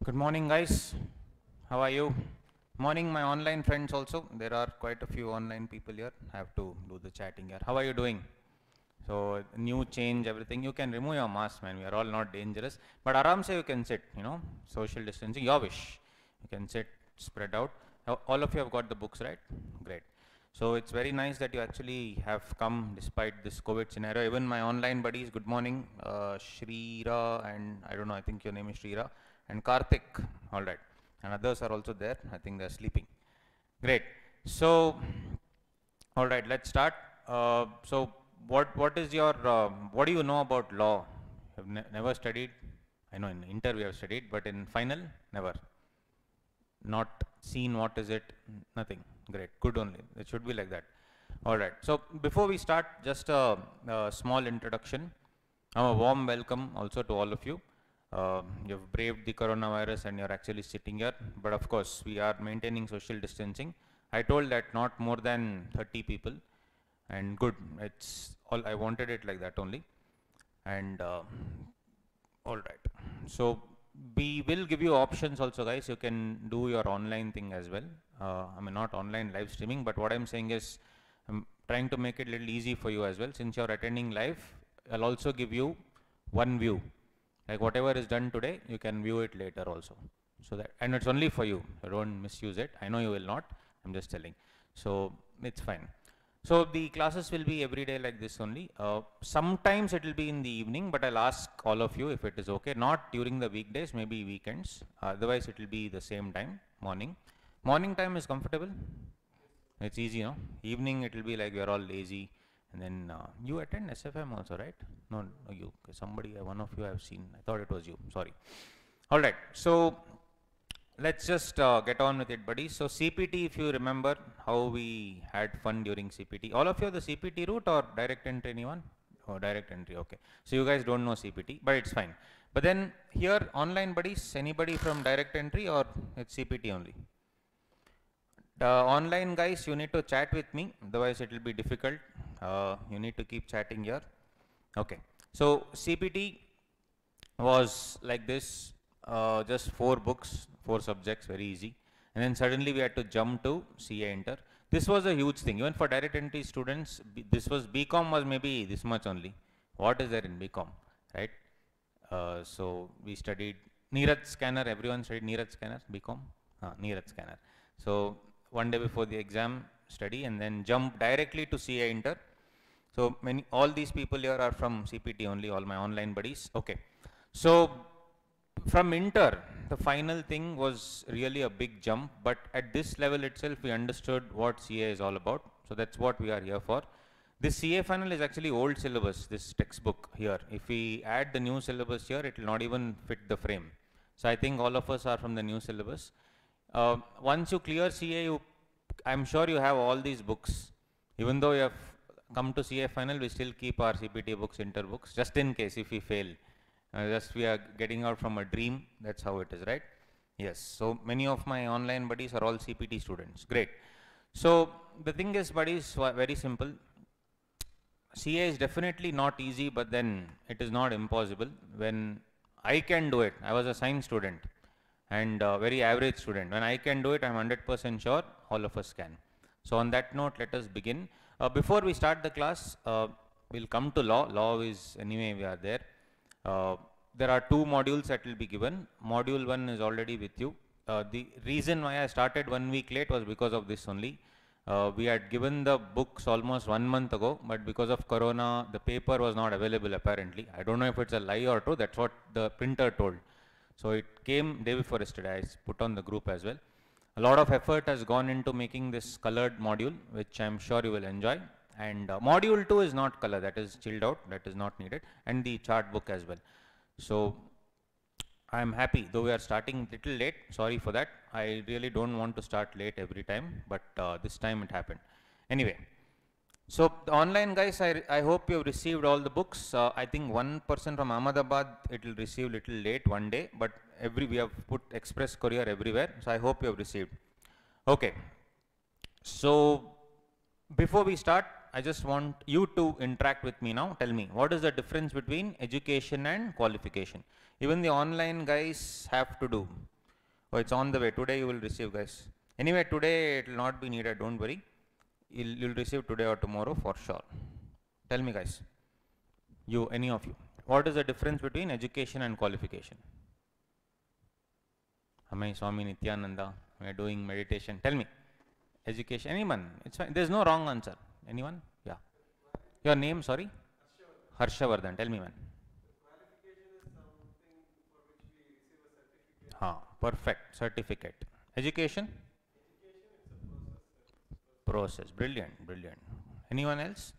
Good morning, guys. How are you? Morning, my online friends also. There are quite a few online people here. I have to do the chatting here. How are you doing? So, new change, everything. You can remove your mask, man. We are all not dangerous. But aram se you can sit, social distancing, your wish. You can sit, spread out. All of you have got the books, right? Great. So, it's very nice that you actually have come despite this COVID scenario. Even my online buddies, good morning. Shreera and I don't know, I think your name is Shreera. And Karthik, all right, and others are also there. I think they're sleeping. Great. So, all right, let's start. What is your what do you know about law? Have never studied. I know in inter we have studied, but in final never. Not seen. What is it? Nothing. Great. Good only. It should be like that. All right. So before we start, just a small introduction. A warm welcome also to all of you. You've braved the coronavirus and you're actually sitting here, but of course we are maintaining social distancing. I told that not more than 30 people, and good, it's all, I wanted it like that only. And all right, so we will give you options also, guys. You can do your online thing as well. I mean, not online live streaming, but what I'm saying is I'm trying to make it a little easy for you as well. Since you're attending live, I'll also give you one view. Like whatever is done today, you can view it later also. So that, and it's only for you. So don't misuse it. I know you will not. I'm just telling. So it's fine. So the classes will be every day like this only. Sometimes it will be in the evening, but I'll ask all of you if it is okay. Not during the weekdays, maybe weekends. Otherwise, it will be the same time, morning. Morning time is comfortable. It's easy, no? Evening, it will be like we are all lazy. And then you attend SFM also, right? No, you, somebody, one of you I have seen. I thought it was you. Sorry. All right. So let's just get on with it, buddies. So CPT, if you remember how we had fun during CPT. All of you have the CPT route or direct entry, anyone? Oh, direct entry. Okay. So you guys don't know CPT, but it's fine. But then here, online buddies, anybody from direct entry or it's CPT only? The online guys, you need to chat with me, otherwise it will be difficult. You need to keep chatting here. Okay. So CPT was like this, just 4 books, 4 subjects, very easy. And then suddenly we had to jump to CA Inter. This was a huge thing. Even for direct entry students, this was BCom was maybe this much only. What is there in BCom, right? So we studied Neeraj scanner. Everyone studied Neeraj scanner, BCom? Neeraj scanner. So one day before the exam, study and then jump directly to CA Inter. So all these people here are from CPT only, all my online buddies. Okay. So from Inter, the final thing was really a big jump, but at this level itself, we understood what CA is all about. So that's what we are here for. This CA final is actually old syllabus, this textbook here. If we add the new syllabus here, it will not even fit the frame. So I think all of us are from the new syllabus. Once you clear CA, I'm sure you have all these books. Even though you have come to CA final, we still keep our CPT books, Inter books, just in case if we fail. Just we are getting out from a dream. That's how it is, right? Yes. So many of my online buddies are all CPT students. Great. So the thing is, buddies, very simple. CA is definitely not easy, but then it is not impossible. When I can do it, I was a science student and very average student. When I can do it, I'm 100% sure all of us can. So on that note, let us begin. Before we start the class, we'll come to law. Law is, anyway, we are there. There are 2 modules that will be given. Module 1 is already with you. The reason why I started 1 week late was because of this only. We had given the books almost 1 month ago, but because of Corona, the paper was not available apparently. I don't know if it's a lie or true. That's what the printer told. So it came day before yesterday. I put on the group as well. A lot of effort has gone into making this colored module, which I'm sure you will enjoy. And module 2 is not color, that is chilled out, that is not needed, and the chart book as well. So I'm happy, though we are starting little late, sorry for that. I really don't want to start late every time, but this time it happened. Anyway, so the online guys, I hope you have received all the books. I think one person from Ahmedabad, it will receive little late one day, but we have put express courier everywhere. So I hope you have received. Okay. So before we start, I just want you to interact with me now. Tell me, what is the difference between education and qualification? Even the online guys have to do. Oh, it's on the way. Today you will receive, guys. Anyway, today it will not be needed. Don't worry. You'll receive today or tomorrow for sure. Tell me, guys. You, any of you. What is the difference between education and qualification? Amai Swami Nityananda, we are doing meditation. Tell me. Education. Anyone? It's fine. There's no wrong answer. Anyone? Yeah. Your name, sorry? Harshavardhan. Tell me, man. Ha, perfect. Certificate. Education? Process. Brilliant, brilliant. Anyone else?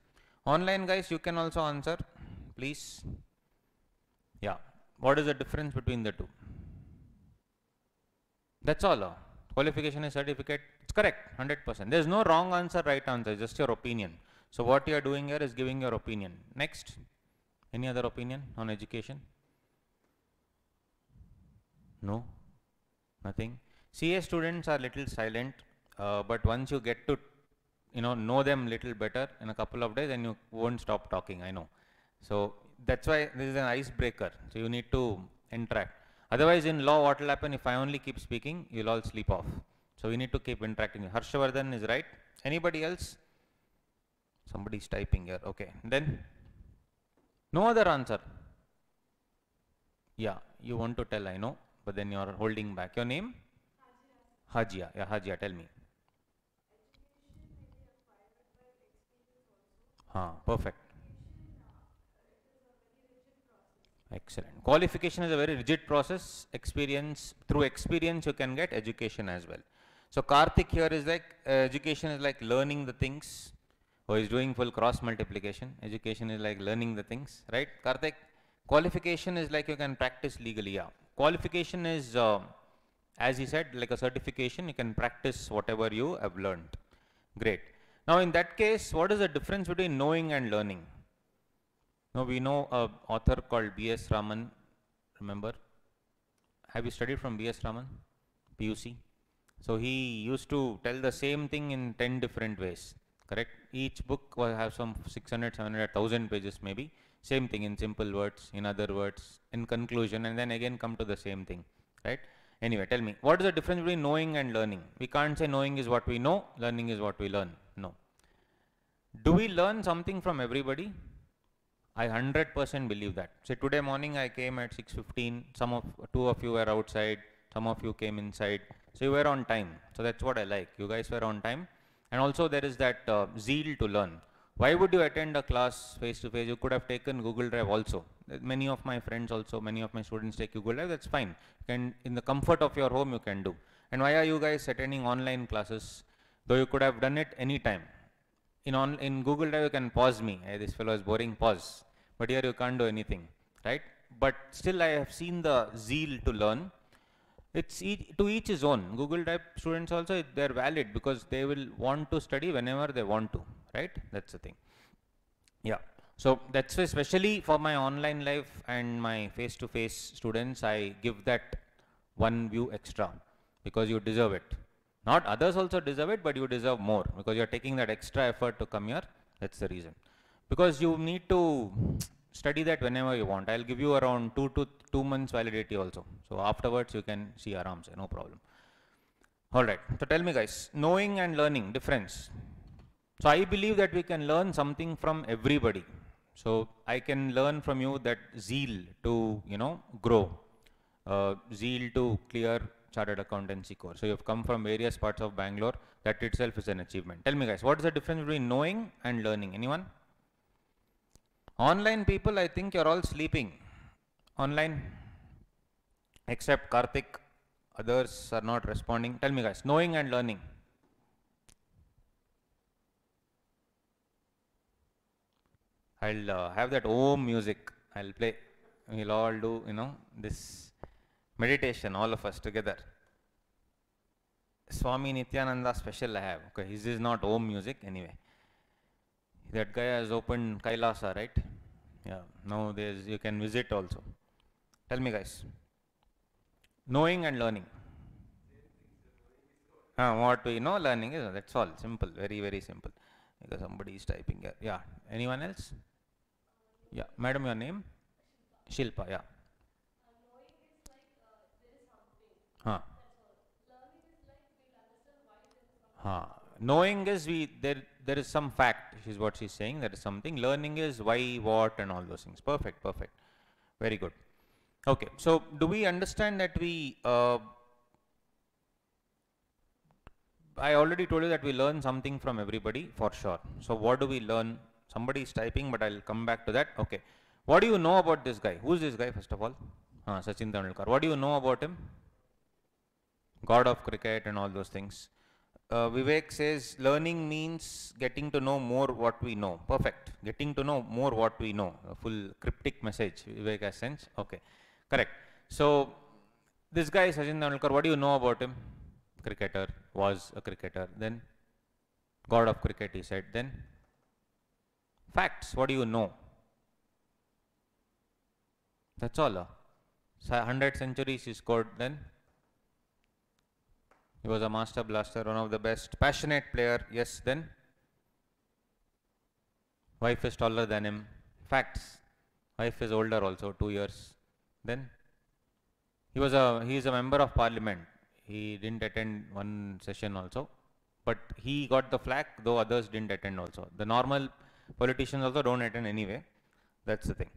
Online, guys, you can also answer, please. Yeah. What is the difference between the two? That's all. Qualification is certificate. It's correct, 100%. There's no wrong answer, right answer, just your opinion. So what you are doing here is giving your opinion. Next. Any other opinion on education? No? Nothing? CA students are little silent, but once you get to know them little better in a couple of days, then you won't stop talking, I know. So that's why this is an icebreaker. So you need to interact. Otherwise, in law, what will happen if I only keep speaking, you'll all sleep off. So we need to keep interacting. Harshavardhan is right. Anybody else? Somebody's typing here. Okay. Then no other answer. Yeah, you want to tell, I know, but then you are holding back. Your name? Hajia. Yeah, Hajia, tell me. Perfect. Excellent. Qualification is a very rigid process. Through experience you can get education as well. So Karthik here is like, education is like learning the things. Oh, he's doing full cross multiplication. Education is like learning the things, right? Karthik, qualification is like you can practice legally, yeah. Qualification is, as he said, like a certification, you can practice whatever you have learned. Great. Now in that case, what is the difference between knowing and learning? Now we know an author called B.S. Raman, remember? Have you studied from B.S. Raman? PUC? So he used to tell the same thing in 10 different ways, correct? Each book will have some 600, 700, 1000 pages maybe. Same thing in simple words, in other words, in conclusion, and then again come to the same thing, right? Anyway, tell me, what is the difference between knowing and learning? We can't say knowing is what we know, learning is what we learn. No. Do we learn something from everybody? I 100% believe that. So today morning I came at 6:15. Two of you were outside. Some of you came inside. So you were on time. So that's what I like. You guys were on time. And also there is that zeal to learn. Why would you attend a class face to face? You could have taken Google Drive also. Many of my friends also, many of my students take Google Drive. That's fine. You can, in the comfort of your home, you can do. And why are you guys attending online classes? Though you could have done it anytime. In Google Drive you can pause me. Hey, this fellow is boring, pause. But here you can't do anything, right? But still I have seen the zeal to learn. It's to each his own. Google Drive students also, they're valid because they will want to study whenever they want to, right? That's the thing. Yeah. So that's especially for my online life and my face-to-face students, I give that one view extra because you deserve it. Not others also deserve it, but you deserve more because you're taking that extra effort to come here. That's the reason. Because you need to study that whenever you want. I'll give you around 2 months validity also. So afterwards you can see aram se, no problem. Alright, so tell me guys, knowing and learning, difference. So I believe that we can learn something from everybody. So I can learn from you that zeal to, grow, zeal to clear chartered accountancy course. So you've come from various parts of Bangalore. That itself is an achievement. Tell me guys, what is the difference between knowing and learning? Anyone? Online people, I think you're all sleeping. Online, except Karthik, others are not responding. Tell me guys, knowing and learning. I'll have that Om music. I'll play. We'll all do, this meditation, all of us together. Swami Nityananda special I have. Okay, his is not Om music anyway. That guy has opened Kailasa, right? Yeah, now you can visit also. Tell me guys. Knowing and learning. What we know, learning is, that's all. Simple, very, very simple. Because somebody is typing here. Yeah, anyone else? Yeah, madam, your name? Shilpa, yeah. Huh. Knowing is there is some fact, is what she's saying, there is something. Learning is why, what, and all those things. Perfect, perfect. Very good. Okay, so do we understand that I already told you that we learn something from everybody for sure. So what do we learn? Somebody is typing, but I'll come back to that. Okay. What do you know about this guy? Who's this guy, first of all? Sachin Tendulkar. What do you know about him? God of cricket and all those things. Vivek says learning means getting to know more what we know. Perfect. Getting to know more what we know. A full cryptic message Vivek has sent. Okay. Correct. So this guy Sachin Tendulkar, what do you know about him? Cricketer, was a cricketer. Then God of cricket, he said. Then facts. What do you know? That's all. 100 centuries he scored. Then he was a master blaster, one of the best. Passionate player. Yes. Then wife is taller than him. Facts. Wife is older also, 2 years. Then he is a member of parliament. He didn't attend one session also, but he got the flack, though others didn't attend also. The normal politicians also don't attend anyway. That's the thing.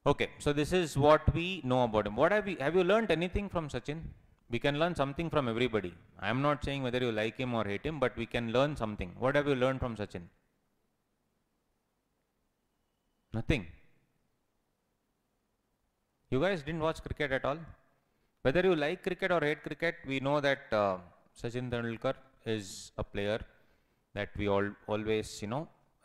Okay, so this is what we know about him. Have you learned anything from Sachin? We can learn something from everybody. I am not saying whether you like him or hate him, but we can learn something. What have you learned from Sachin? Nothing. You guys didn't watch cricket at all? Whether you like cricket or hate cricket, we know that Sachin Tendulkar is a player that we always,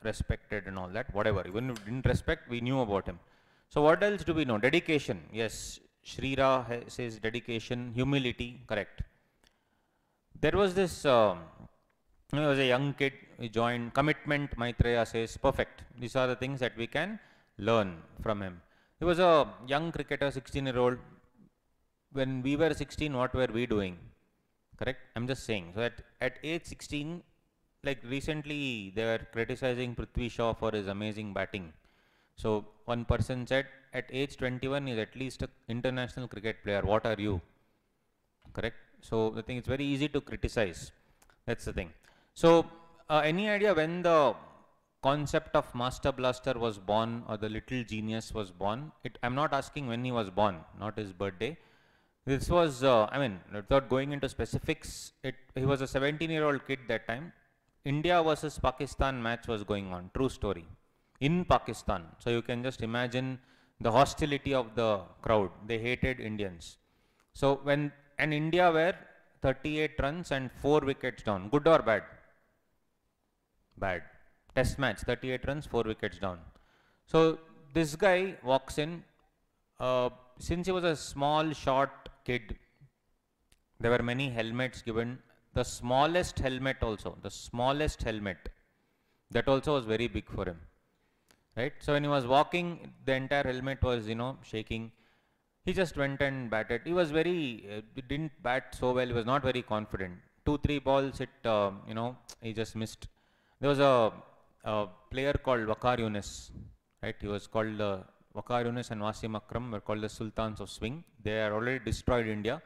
respected and all that. Whatever, even if we didn't respect, we knew about him. So what else do we know? Dedication. Yes, Shrira says dedication, humility. Correct. There was this, he was a young kid, he joined. Commitment, Maitreya says. Perfect. These are the things that we can learn from him. He was a young cricketer, 16-year-old. When we were 16, what were we doing? Correct? I'm just saying. So at age 16, like recently, they were criticizing Prithvi Shaw for his amazing batting. So one person said, at age 21, he's at least an international cricket player. What are you? Correct? So the thing is very easy to criticize. That's the thing. So any idea when the concept of Master Blaster was born or the little genius was born? I'm not asking when he was born, not his birthday. This was, without going into specifics, he was a 17-year-old kid that time. India versus Pakistan match was going on, true story, in Pakistan. So you can just imagine the hostility of the crowd. They hated Indians. So and India were 38 runs and 4 wickets down. Good or bad? Bad. Test match, 38 runs, 4 wickets down. So this guy walks in. Since he was a small, short kid, there were many helmets given. The smallest helmet also, that also was very big for him. Right? So when he was walking, the entire helmet was, shaking. He just went and batted. He was didn't bat so well. He was not very confident. 2-3 balls, he just missed. There was a player called Waqar Younis. Right? He was called Waqar Younis and Wasim Akram were called the Sultans of Swing. They are already destroyed India.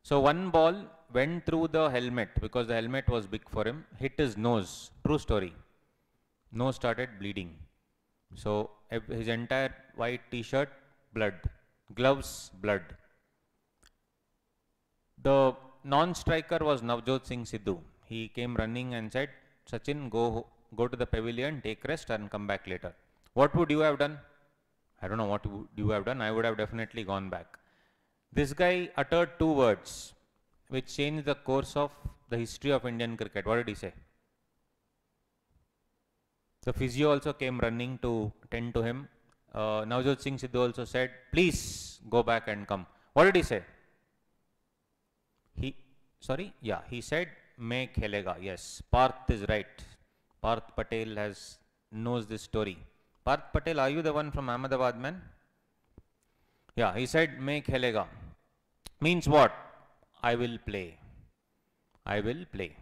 So one ball went through the helmet because the helmet was big for him, hit his nose. True story. Nose started bleeding. So his entire white t-shirt, blood. Gloves, blood. The non-striker was Navjot Singh Sidhu. He came running and said, Sachin, go to the pavilion, take rest and come back later. What would you have done? I don't know what would you have done. I would have definitely gone back. This guy uttered 2 words which changed the course of the history of Indian cricket. What did he say? The physio also came running to tend to him. Navjot Singh Sidhu also said, please go back and come. What did he say? He said, Main khelega. Yes, Parth is right. Parth Patel knows this story. Parth Patel, are you the one from Ahmedabad, man? Yeah, he said, Main khelega. Means what? I will play. I will play.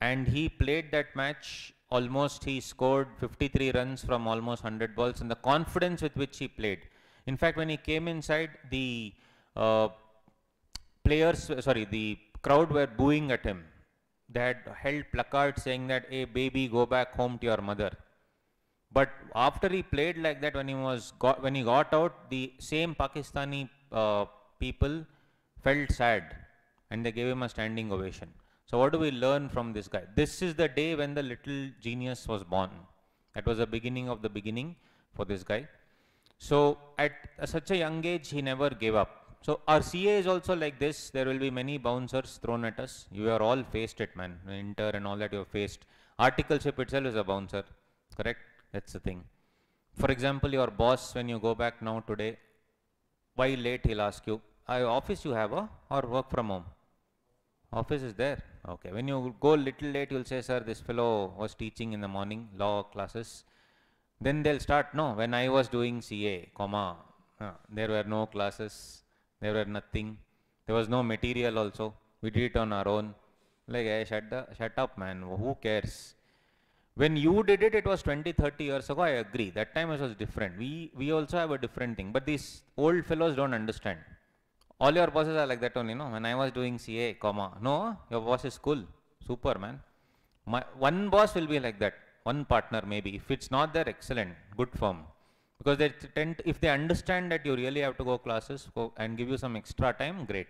And he played that match. Almost he scored 53 runs from almost 100 balls, and the confidence with which he played. In fact, when he came inside, the crowd were booing at him. they had held placards saying that, "Hey baby, go back home to your mother." But after he played like that, when he got out, the same Pakistani people felt sad, and they gave him a standing ovation. So what do we learn from this guy? This is the day when the little genius was born. That was the beginning of the beginning for this guy. So at such a young age, he never gave up. So our CA is also like this. There will be many bouncers thrown at us. You are all faced it, man. Inter and all that you have faced. Articleship itself is a bouncer, correct? That's the thing. For example, your boss, when you go back now today, why late, he'll ask you, office you have or work from home? Office is there. Okay. When you go little late, you'll say, sir, this fellow was teaching in the morning, law classes. Then they'll start, no, when I was doing CA, there were no classes, there were nothing, there was no material also, we did it on our own. Like, hey, shut up, man, who cares? When you did it, it was 20, 30 years ago, I agree. That time it was different. We also have a different thing. But these old fellows don't understand. All your bosses are like that only, no? When I was doing CA, no, your boss is cool. Super, man. One boss will be like that. One partner maybe. If it's not there, excellent. Good firm. Because they if they understand that you really have to go classes and give you some extra time, great.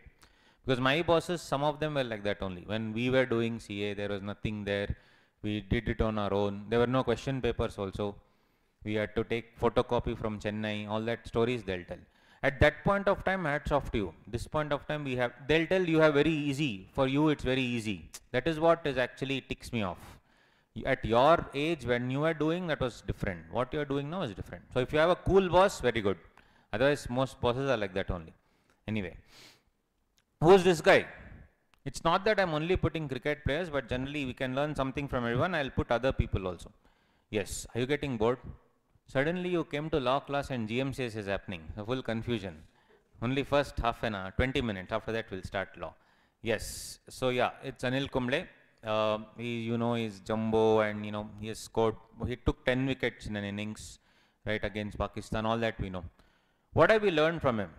Because my bosses, some of them were like that only. When we were doing CA, there was nothing there. We did it on our own. There were no question papers also. We had to take photocopy from Chennai. All that stories they'll tell. At that point of time, hats off to you. This point of time, they'll tell you have very easy. For you, it's very easy. That is what is actually ticks me off. At your age, when you were doing, that was different. What you are doing now is different. So if you have a cool boss, very good. Otherwise, most bosses are like that only. Anyway, who is this guy? It's not that I'm only putting cricket players, but generally we can learn something from everyone. I'll put other people also. Yes, are you getting bored? Suddenly you came to law class and GMCS is happening. A full confusion. Only first half an hour, 20 minutes. After that we'll start law. Yes. So yeah, it's Anil Kumble. He's jumbo, and he has scored. He took 10 wickets in an innings, right, against Pakistan. All that we know. What have we learned from him?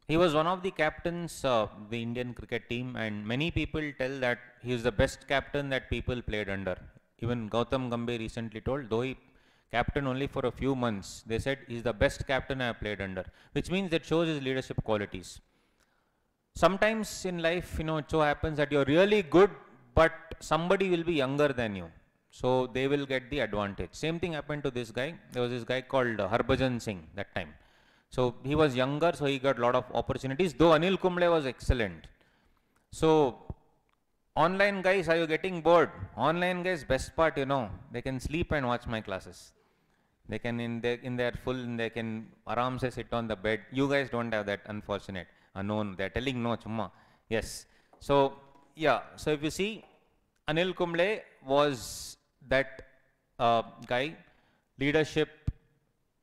He was one of the captains of the Indian cricket team, and many people tell that he is the best captain that people played under. Even Gautam Gambhir recently told, though he captained only for a few months, they said he's the best captain I have played under, which means that shows his leadership qualities. Sometimes in life, it so happens that you're really good, but somebody will be younger than you. So they will get the advantage. Same thing happened to this guy. There was this guy called Harbhajan Singh that time. So he was younger, so he got a lot of opportunities, though Anil Kumble was excellent. So online guys, are you getting bored? Online guys, best part, they can sleep and watch my classes. They can, they can aram se sit on the bed. You guys don't have that, unfortunate. No, they're telling no, chumma. Yes. So, yeah. So if you see, Anil Kumble was that guy. Leadership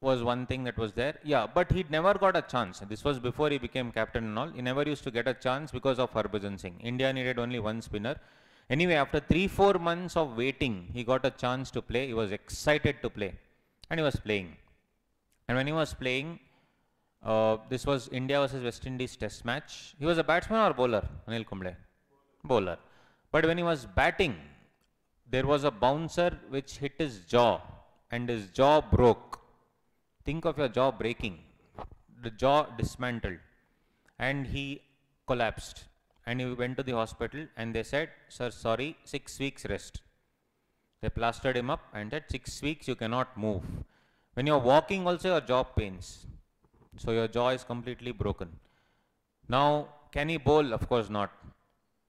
was one thing that was there. Yeah, but he never got a chance. This was before he became captain and all. He never used to get a chance because of Harbhajan Singh. India needed only one spinner. Anyway, after 3-4 months of waiting, he got a chance to play. He was excited to play. And he was playing. And when he was playing, this was India versus West Indies test match. He was a batsman or bowler, Anil Kumble? Bowler. But when he was batting, there was a bouncer which hit his jaw, and his jaw broke. Think of your jaw breaking. The jaw dismantled, and he collapsed. And he went to the hospital, and they said, sir, sorry, 6 weeks rest. They plastered him up and said, 6 weeks you cannot move. When you're walking also, your jaw pains. So your jaw is completely broken. Now, can he bowl? Of course not.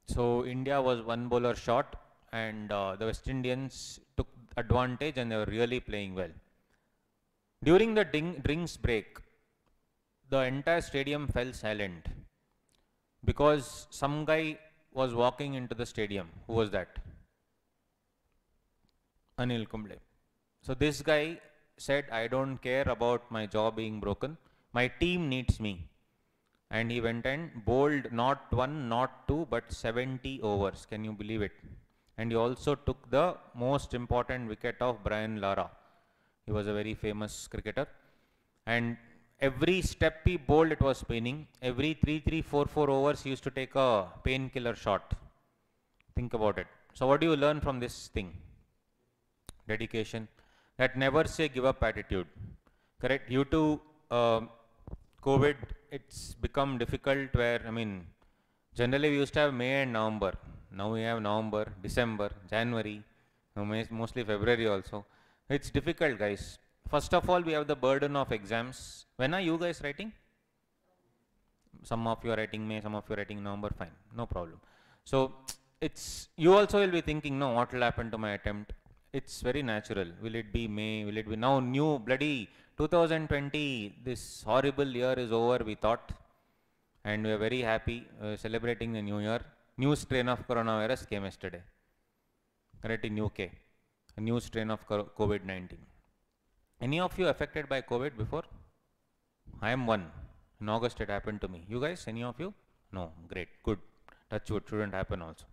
So India was one bowler short, and the West Indians took advantage, and they were really playing well. During the drinks break, the entire stadium fell silent because some guy was walking into the stadium. Who was that? Anil Kumble. So this guy said, I don't care about my jaw being broken. My team needs me. And he went and bowled not 1, not 2, but 70 overs. Can you believe it? And he also took the most important wicket of Brian Lara. He was a very famous cricketer. And every step he bowled, it was paining. Every 3-4 overs, he used to take a painkiller shot. Think about it. So what do you learn from this thing? Dedication. That never say give up attitude. Correct? Due to COVID, it's become difficult where, I mean, generally we used to have May and November. Now we have November, December, January, mostly February also. It's difficult, guys. First of all, we have the burden of exams. When are you guys writing? Some of you are writing May, some of you are writing November, fine, no problem. So it's, you also will be thinking, no, what will happen to my attempt? It's very natural. Will it be May? Will it be now? New bloody 2020, this horrible year is over, we thought, and we are very happy celebrating the new year. New strain of coronavirus came yesterday, correct, in UK, a new strain of COVID-19. Any of you affected by COVID before? I am one. In August it happened to me. You guys, any of you? No, great, good. Touch wood, shouldn't happen also.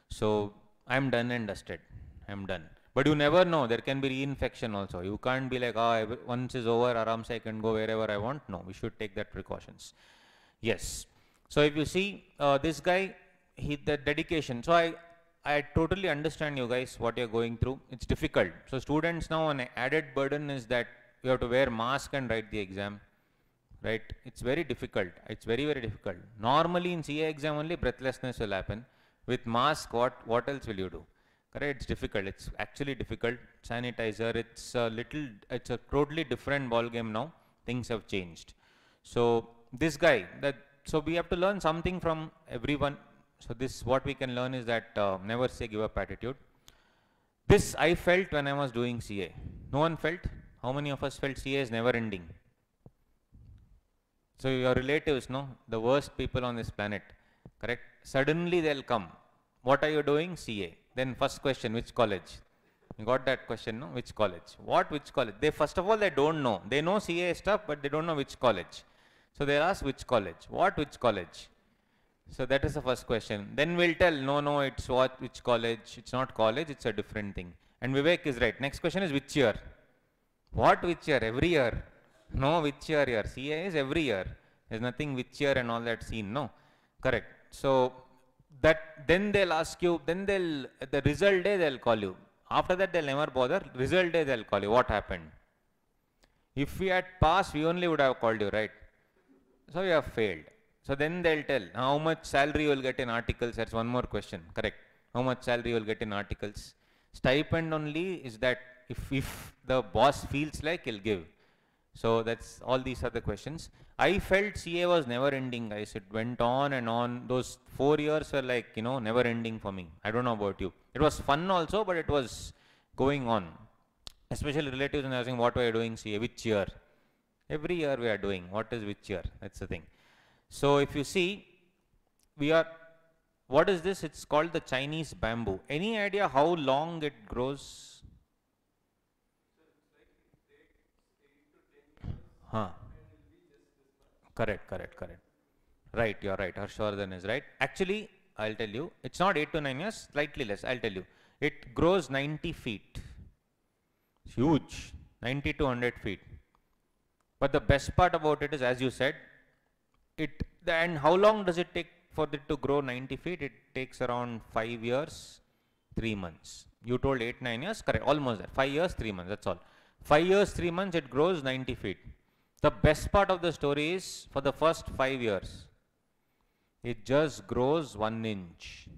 So I am done and dusted. I am done. But you never know, there can be reinfection also. You can't be like, oh, once is over, aram se I can go wherever I want. No, we should take that precautions. Yes. So if you see this guy, the dedication. So I totally understand you guys, what you're going through. It's difficult. So students now, an added burden is that you have to wear mask and write the exam. Right? It's very difficult. It's very, very difficult. Normally in CA exam only breathlessness will happen. With mask, what else will you do? Correct? It's difficult. It's actually difficult. Sanitizer, it's a totally different ball game now. Things have changed. So this guy, so we have to learn something from everyone. So this, what we can learn is that never say give up attitude. This I felt when I was doing CA. No one felt? How many of us felt CA is never ending? So your relatives, no, the worst people on this planet, correct? Suddenly they'll come. What are you doing? CA. Then first question, which college? You got that question, no? Which college? What, which college? They, first of all, they don't know. They know CA stuff, but they don't know which college. So they'll ask which college? What, which college? So that is the first question. Then we'll tell, no, it's what, which college? It's not college, it's a different thing. And Vivek is right. Next question is which year? What, which year? Every year. No, which year here? CA is every year. There's nothing which year and all that seen, no? Correct. So that, then they'll ask you, then the result day they'll call you. After that they'll never bother. Result day they'll call you. What happened? If we had passed, we only would have called you, right? So you have failed. So then they'll tell how much salary you will get in articles. That's one more question. Correct. How much salary you will get in articles. Stipend only is that if the boss feels like, he'll give. So that's, all these are the questions. I felt CA was never ending, guys. It went on and on. Those 4 years were like, never ending for me. I don't know about you. It was fun also, but it was going on. Especially relatives and asking, what were you doing CA? Which year? Every year we are doing. What is which year? That's the thing. So if you see, what is this? It's called the Chinese bamboo. Any idea how long it grows? Huh. Correct. Right, you're right. Harshvardhan is right. Actually, I'll tell you, it's not 8 to 9 years, slightly less. I'll tell you. It grows 90 feet. It's huge. 90 to 100 feet. But the best part about it is, as you said, and how long does it take for it to grow 90 feet? It takes around 5 years, 3 months. You told 8, 9 years? Correct, almost there. 5 years, 3 months, that's all. 5 years, 3 months, it grows 90 feet. The best part of the story is, for the first 5 years, it just grows 1 inch.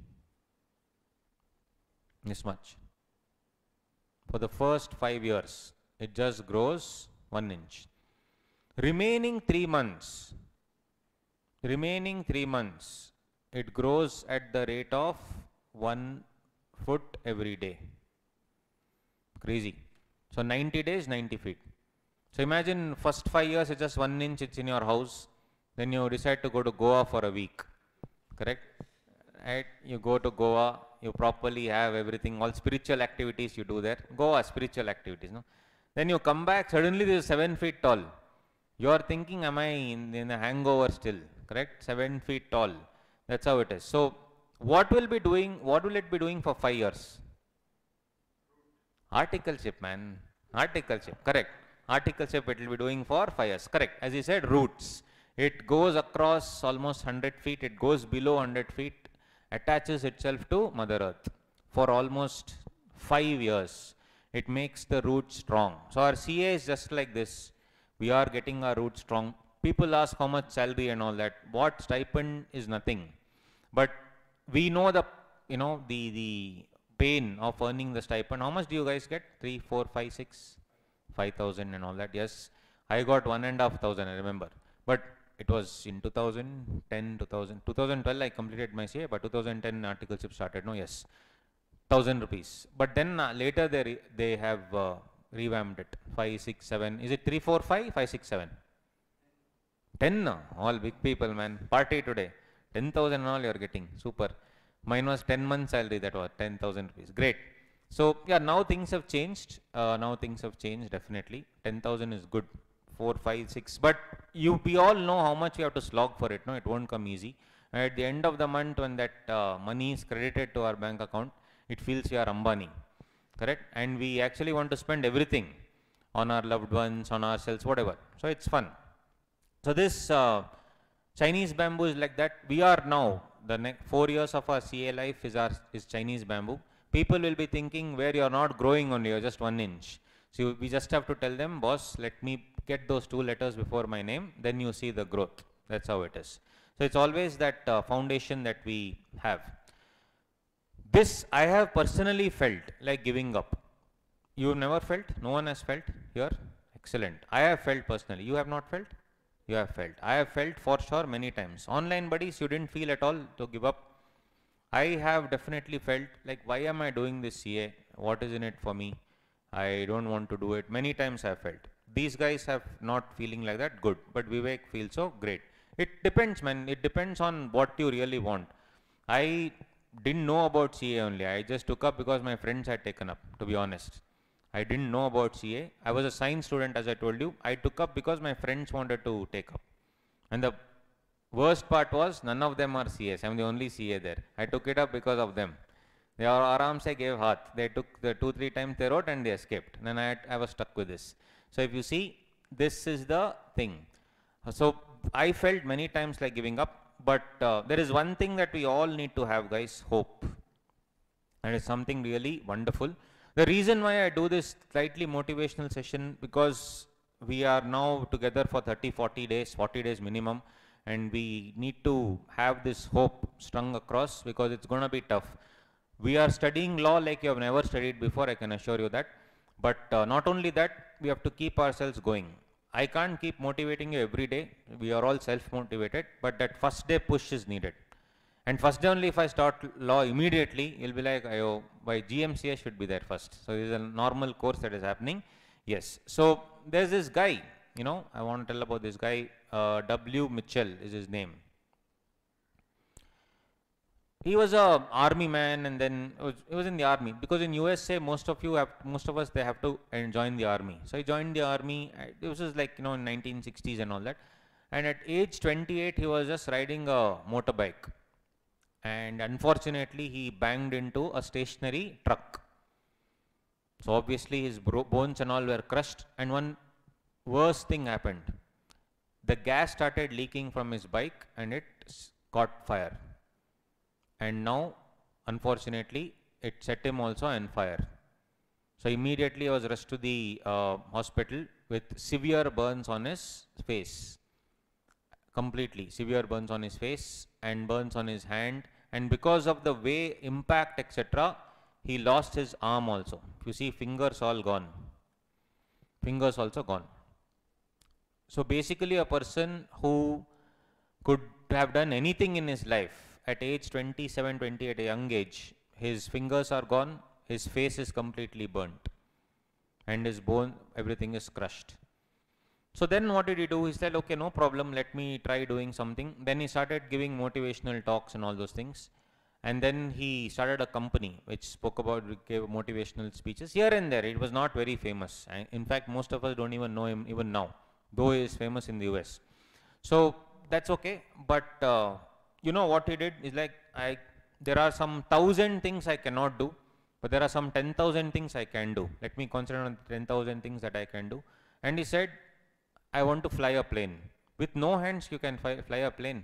This much. For the first 5 years, it just grows 1 inch. Remaining 3 months, it grows at the rate of 1 foot every day. Crazy. So 90 days, 90 feet. So imagine first 5 years, it's just 1 inch, it's in your house. Then you decide to go to Goa for a week. Correct? Right? You go to Goa, you properly have everything, all spiritual activities you do there. Goa, spiritual activities, no? Then you come back, suddenly this is 7 feet tall. You are thinking, am I in a hangover still? Correct? 7 feet tall. That's how it is. So what will it be doing for 5 years? Articleship, man. Articleship, correct. Articleship it will be doing for 5 years. Correct. As you said, roots. It goes across almost 100 feet. It goes below 100 feet. attaches itself to Mother Earth for almost 5 years. It makes the roots strong. So our CA is just like this. We are getting our roots strong. People ask how much salary and all that. What stipend is nothing. But we know the, the pain of earning the stipend. How much do you guys get? 3, 4, 5, 6, 5,000 and all that. Yes, I got 1,500, I remember. But it was in 2010, 2012 I completed my CA, but 2010 articleship started. No, yes, 1,000 rupees. But then later they have revamped it. 5, 6, 7. Is it 3, 4, 5, 5, 6, 7? 10 now. All big people, man. Party today. 10,000 and all you are getting. Super. Mine was 10 months salary, that was 10,000 rupees. Great. So yeah, now things have changed. Now things have changed, definitely. 10,000 is good. 4, 5, 6. But we all know how much we have to slog for it. No, it won't come easy. At the end of the month, when that money is credited to our bank account, it feels we are Ambani. Correct? And we actually want to spend everything on our loved ones, on ourselves, whatever. So it's fun. So this Chinese bamboo is like that. We are now, the next 4 years of our CA life is Chinese bamboo. People will be thinking where you are not growing only, you're just 1 inch. So we just have to tell them, boss, let me get those 2 letters before my name, then you see the growth. That's how it is. So it's always that foundation that we have. This I have personally felt like giving up. You have never felt? No one has felt here? Excellent. I have felt personally. You have not felt? You have felt. I have felt for sure many times. Online buddies, you didn't feel at all to give up. I have definitely felt like, why am I doing this CA? What is in it for me? I don't want to do it. Many times I have felt. These guys have not feeling like that. Good. But Vivek feels so great. It depends, man. It depends on what you really want. I didn't know about CA only. I just took up because my friends had taken up, to be honest. I didn't know about CA. I was a science student, as I told you. I took up because my friends wanted to take up. And the worst part was, none of them are CAs. I'm the only CA there. I took it up because of them. They are aram se gave hath. They took the 2-3 times they wrote and they escaped. And then I was stuck with this. So if you see, this is the thing. So I felt many times like giving up. But there is one thing that we all need to have, guys, hope. And it's something really wonderful. The reason why I do this slightly motivational session, because we are now together for 30, 40 days, 40 days minimum, and we need to have this hope strung across because it's going to be tough. We are studying law like you have never studied before, I can assure you that. But not only that, we have to keep ourselves going. I can't keep motivating you every day. We are all self-motivated, but that first day push is needed. And first day only, if I start law immediately, you'll be like, oh, why GMCA should be there first. So this is a normal course that is happening. Yes. So there's this guy, I want to tell about this guy, W. Mitchell is his name. He was a army man, and then he was in the army, because in USA most of us they have to join the army. So he joined the army. This was like in 1960s and all that. And at age 28 he was just riding a motorbike, and unfortunately he banged into a stationary truck. So obviously his bones and all were crushed, and one worse thing happened. The gas started leaking from his bike and it caught fire. And now, unfortunately, it set him also on fire. So immediately he was rushed to the hospital with severe burns on his face. Completely severe burns on his face and burns on his hand. And because of the way impact, etc., he lost his arm also. You see, fingers all gone. Fingers also gone. So basically a person who could have done anything in his life, at age 27, 28, a young age, his fingers are gone, his face is completely burnt, and his bone, everything is crushed. So then what did he do? He said, okay, no problem, let me try doing something. Then he started giving motivational talks and all those things. And then he started a company which spoke about, gave motivational speeches here and there. It was not very famous. In fact, most of us don't even know him even now, though he is famous in the US. So that's okay. But you know what he did is like, there are some 1,000 things I cannot do, but there are some 10,000 things I can do. Let me concentrate on 10,000 things that I can do. And he said, I want to fly a plane. With no hands, you can fly a plane.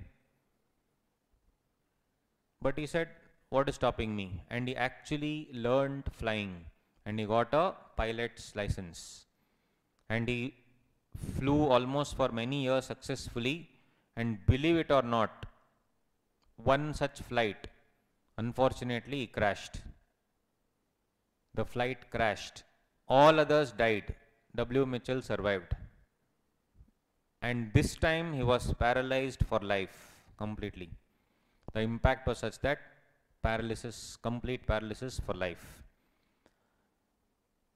But he said, what is stopping me? And he actually learned flying and he got a pilot's license. And he flew almost for many years successfully. And believe it or not, one such flight, unfortunately, he crashed. The flight crashed. All others died. W. Mitchell survived. And this time he was paralyzed for life completely. The impact was such that paralysis, complete paralysis for life.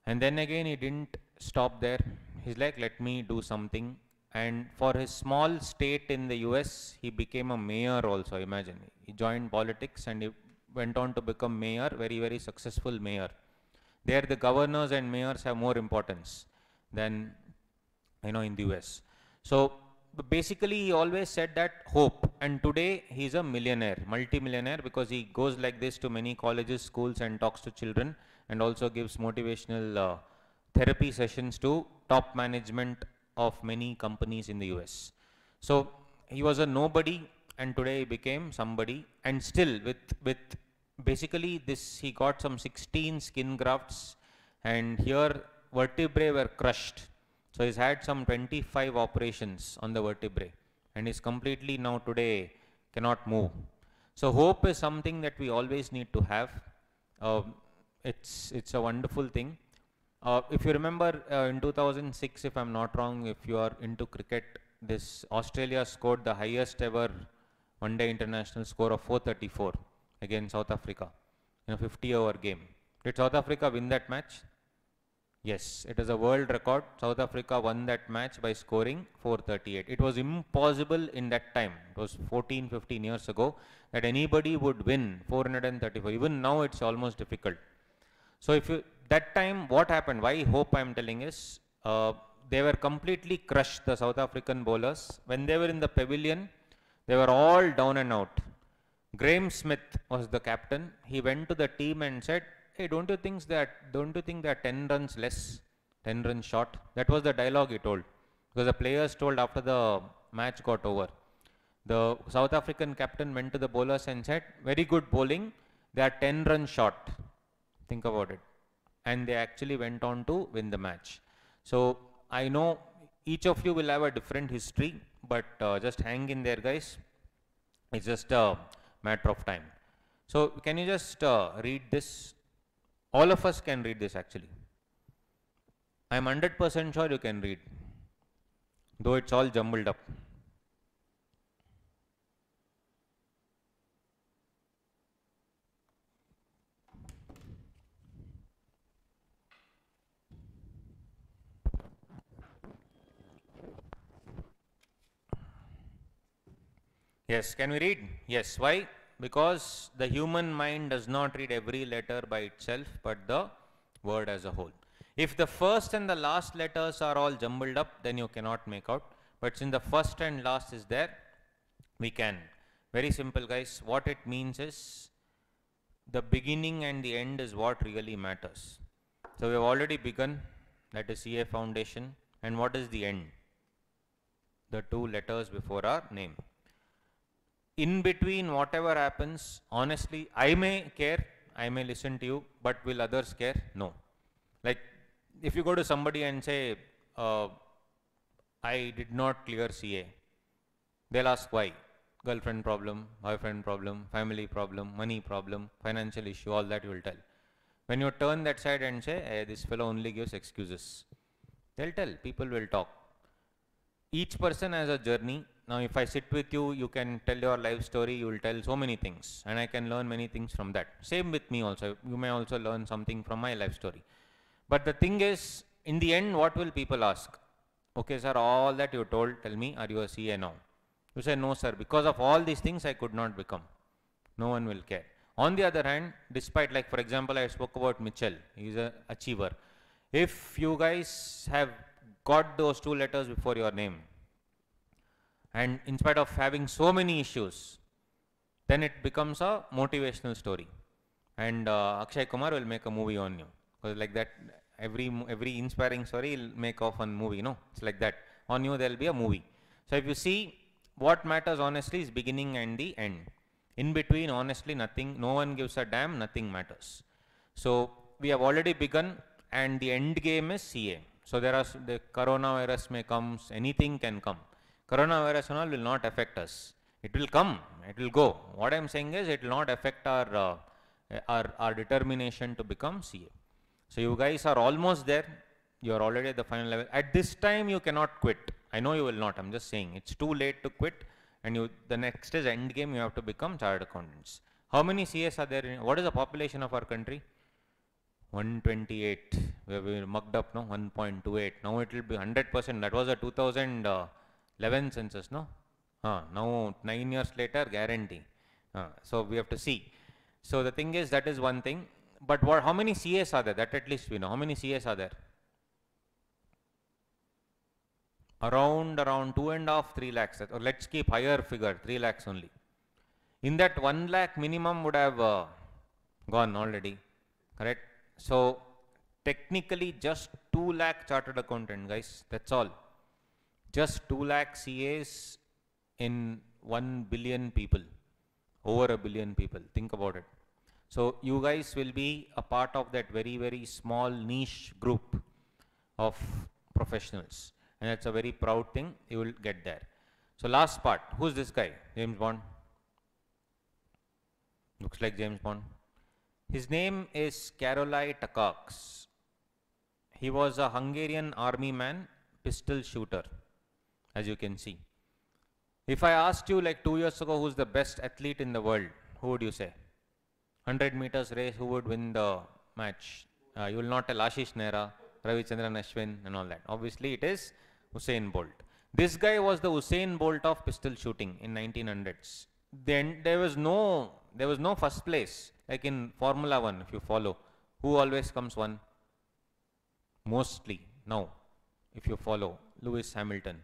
And then again he didn't stop there. He's like, let me do something. And for his small state in the US, he became a mayor also, imagine. He joined politics and he went on to become mayor, very, very successful mayor. There the governors and mayors have more importance than, in the US. So basically he always said that hope, and today he's a millionaire, multi-millionaire, because he goes like this to many colleges, schools and talks to children and also gives motivational therapy sessions to top management of many companies in the US. So he was a nobody and today he became somebody, and still with basically this, he got some 16 skin grafts and here vertebrae were crushed. So he's had some 25 operations on the vertebrae and is completely now today cannot move. So hope is something that we always need to have. It's a wonderful thing. If you remember in 2006, if I'm not wrong, if you are into cricket, this Australia scored the highest ever one-day international score of 434 against South Africa in a 50-over game. Did South Africa win that match? Yes, it is a world record. South Africa won that match by scoring 438. It was impossible in that time. It was 14, 15 years ago that anybody would win 434. Even now it's almost difficult. So if you, that time what happened, why hope I'm telling is, they were completely crushed, the South African bowlers. When they were in the pavilion, they were all down and out. Graeme Smith was the captain. He went to the team and said, hey, don't you think that 10 runs less, 10 runs short? That was the dialogue he told. Because the players told after the match got over. The South African captain went to the bowlers and said, very good bowling, they are 10 runs short. Think about it. And they actually went on to win the match. So I know each of you will have a different history, but just hang in there, guys. It's just a matter of time. So can you just read this? All of us can read this actually. I'm 100% sure you can read, though it's all jumbled up. Yes, can we read? Yes, why? Because the human mind does not read every letter by itself, but the word as a whole. If the first and the last letters are all jumbled up, then you cannot make out. But since the first and last is there, we can. Very simple, guys. What it means is, the beginning and the end is what really matters. So we have already begun, that is CA Foundation. And what is the end? The two letters before our name. In between, whatever happens, honestly, I may care, I may listen to you, but will others care? No. Like, if you go to somebody and say, I did not clear CA, they'll ask why. Girlfriend problem, boyfriend problem, family problem, money problem, financial issue, all that you will tell. When you turn that side and say, hey, this fellow only gives excuses, they'll tell, people will talk. Each person has a journey. Now, if I sit with you, you can tell your life story, you will tell so many things, and I can learn many things from that. Same with me also. You may also learn something from my life story. But the thing is, in the end, what will people ask? Okay, sir, all that you told, tell me, are you a CA now? You say, no, sir, because of all these things, I could not become. No one will care. On the other hand, despite, like, for example, I spoke about Mitchell. He's an achiever. If you guys have got those two letters before your name, and in spite of having so many issues, then it becomes a motivational story. And Jayakumar will make a movie on you. Because like that, every inspiring story will make off a movie, no? It's like that. On you, there will be a movie. So if you see, what matters honestly is beginning and the end. In between, honestly, nothing, no one gives a damn, nothing matters. So we have already begun, and the end game is CA. So there are, the coronavirus may come, anything can come. Coronavirus and all will not affect us. It will come, it will go. What I am saying is, it will not affect our determination to become CA. So you guys are almost there. You are already at the final level. At this time, you cannot quit. I know you will not. I'm just saying it's too late to quit. And the next is end game. You have to become chartered accountants. How many CAs are there? What is the population of our country? 128. We mucked up, no? 1.28. Now it will be 100%. That was a 2011 census, no? Now 9 years later, guarantee. So we have to see. So the thing is, that is one thing. But how many CAs are there? That at least we know. How many CAs are there? Around 2.5, 3 lakhs. Or let's keep higher figure, 3 lakhs only. In that 1 lakh minimum would have gone already, correct? So technically just 2 lakh chartered accountant, guys. That's all. Just 2 lakh CAs in 1 billion people, over a billion people. Think about it. So you guys will be a part of that very, very small niche group of professionals. And that's a very proud thing. You will get there. So last part. Who's this guy? James Bond. Looks like James Bond. His name is Karolai Takacs. He was a Hungarian army man, pistol shooter, as you can see. If I asked you like 2 years ago, who's the best athlete in the world, who would you say? 100 meters race, who would win the match? You will not tell Ashish Nehra, Ravichandran Ashwin and all that. Obviously it is Usain Bolt. This guy was the Usain Bolt of pistol shooting in 1900s. Then there was no first place. Like in Formula 1, if you follow, who always comes one? Mostly now, if you follow, Lewis Hamilton,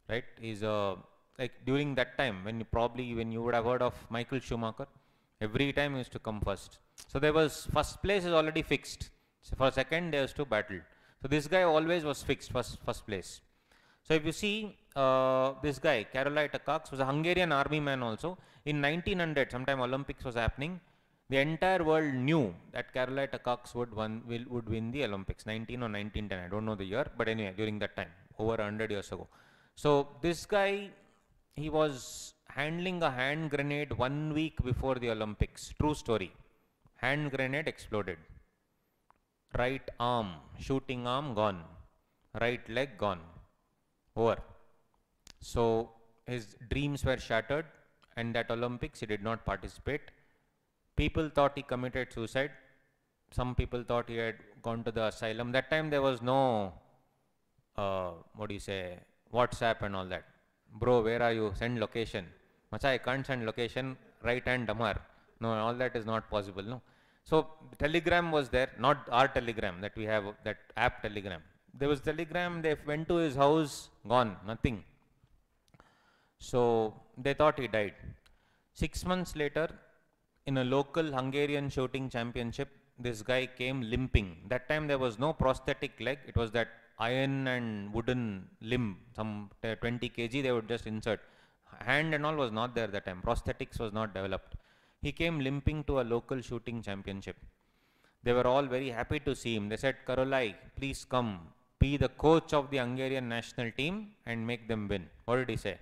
right? He's like during that time when you would have heard of Michael Schumacher, every time he used to come first. So there was first place is already fixed. So for second there was to battle. So this guy always was fixed first place. So if you see this guy, Karolai Takacs, was a Hungarian army man also. In 1900, sometime Olympics was happening. The entire world knew that Karolai Takacs would win the Olympics, 19 or 1910, I don't know the year, but anyway, during that time, over 100 years ago. So this guy, he was handling a hand grenade 1 week before the Olympics. True story. Hand grenade exploded. Right arm, shooting arm gone. Right leg gone. Over. So his dreams were shattered, and that Olympics he did not participate. People thought he committed suicide. Some people thought he had gone to the asylum. That time there was no, WhatsApp and all that. Bro, where are you? Send location. Macha, I can't send location. Right hand Damar. No, all that is not possible. No. So Telegram was there, not our Telegram that we have, that app Telegram. There was Telegram. They went to his house, gone, nothing. So they thought he died. 6 months later, in a local Hungarian shooting championship, this guy came limping. That time there was no prosthetic leg. It was that iron and wooden limb, some 20 kg they would just insert. Hand and all was not there that time. Prosthetics was not developed. He came limping to a local shooting championship. They were all very happy to see him. They said, Karolai, please come, be the coach of the Hungarian national team and make them win. What did he say?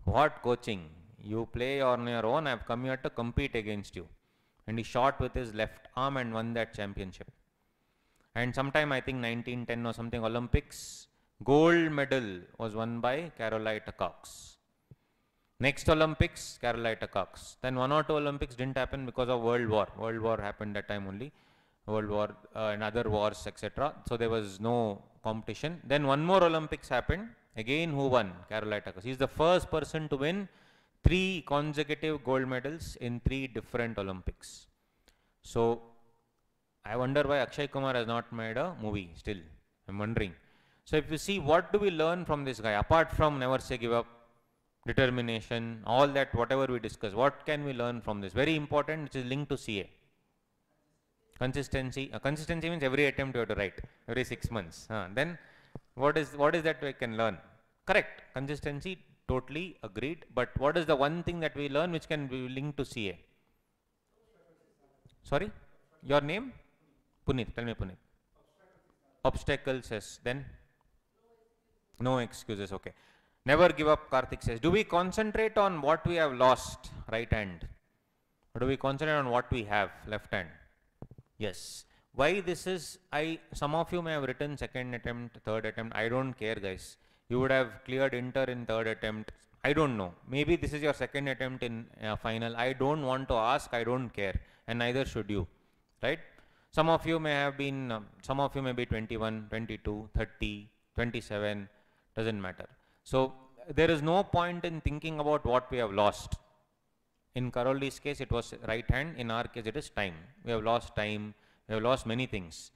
What coaching? You play on your own. I have come here to compete against you. And he shot with his left arm and won that championship. And sometime, I think 1910 or something, Olympics, gold medal was won by Karolai Takacs. Next Olympics, Karolai Takacs. Then 1 or 2 Olympics didn't happen because of World War. World War happened that time only. World War and other wars, etc. So there was no competition. Then 1 more Olympics happened. Again, who won? Karolai Takacs. He's the first person to win 3 consecutive gold medals in 3 different Olympics. So I wonder why Akshay Kumar has not made a movie still. I'm wondering. So if you see, what do we learn from this guy? Apart from never say give up, determination, all that, whatever we discuss, what can we learn from this? Very important, which is linked to CA. Consistency. Consistency means every attempt you have to write, every 6 months. Then what is that we can learn? Correct. Consistency, totally agreed. But what is the one thing that we learn which can be linked to CA? Sorry? Your name? Puneet. Tell me, Puneet. Obstacles, yes. Then? No excuses, okay. Never give up, Karthik says. Do we concentrate on what we have lost, right hand? Or do we concentrate on what we have, left hand? Yes. Why this is, some of you may have written second attempt, third attempt. I don't care, guys. You would have cleared inter in third attempt. I don't know. Maybe this is your second attempt in final. I don't want to ask. I don't care. And neither should you, right? Some of you may have been, some of you may be 21, 22, 30, 27, doesn't matter. So there is no point in thinking about what we have lost. In Karoli's case, it was right hand. In our case, it is time. We have lost time. We have lost many things.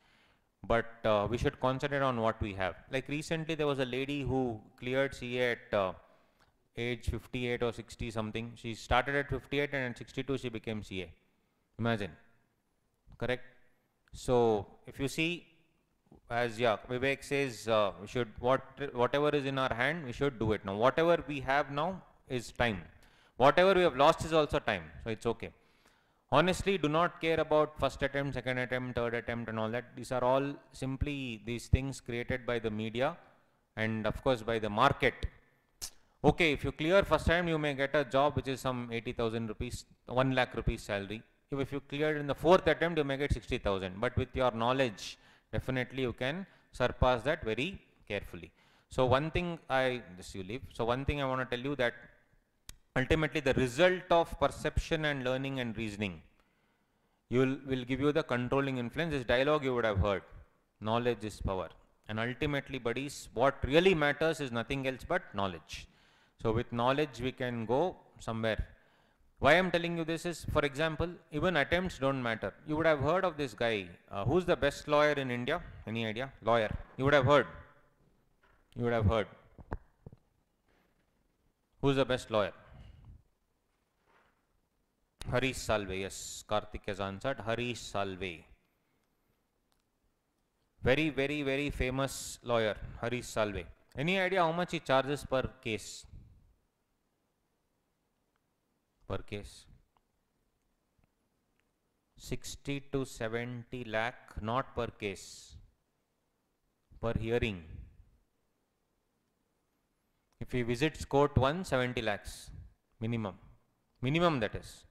But we should concentrate on what we have. Like recently, there was a lady who cleared CA at age 58 or 60 something. She started at 58 and at 62 she became CA. Imagine. Correct? So if you see, as Vivek says, we should, whatever is in our hand, we should do it now. Whatever we have now is time. Whatever we have lost is also time. So it's okay. Honestly, do not care about first attempt, second attempt, third attempt and all that. These are all simply these things created by the media and of course by the market. Okay, if you clear first time, you may get a job which is some 80,000 rupees, 1 lakh rupees salary. If you clear in the fourth attempt, you may get 60,000. But with your knowledge, definitely you can surpass that very carefully. So one thing So one thing I want to tell you that ultimately the result of perception and learning and reasoning will give you the controlling influence. This dialogue you would have heard. Knowledge is power. And ultimately, buddies, what really matters is nothing else but knowledge. So with knowledge, we can go somewhere. Why I'm telling you this is, for example, even attempts don't matter. You would have heard of this guy. Who's the best lawyer in India? Any idea? Lawyer. You would have heard. You would have heard. Who's the best lawyer? Harish Salve. Yes, Karthik has answered. Harish Salve. Very, very, very famous lawyer, Harish Salve. Any idea how much he charges per case? Per case? 60 to 70 lakh, not per case, per hearing. If he visits court once, 70 lakhs, minimum. Minimum, that is.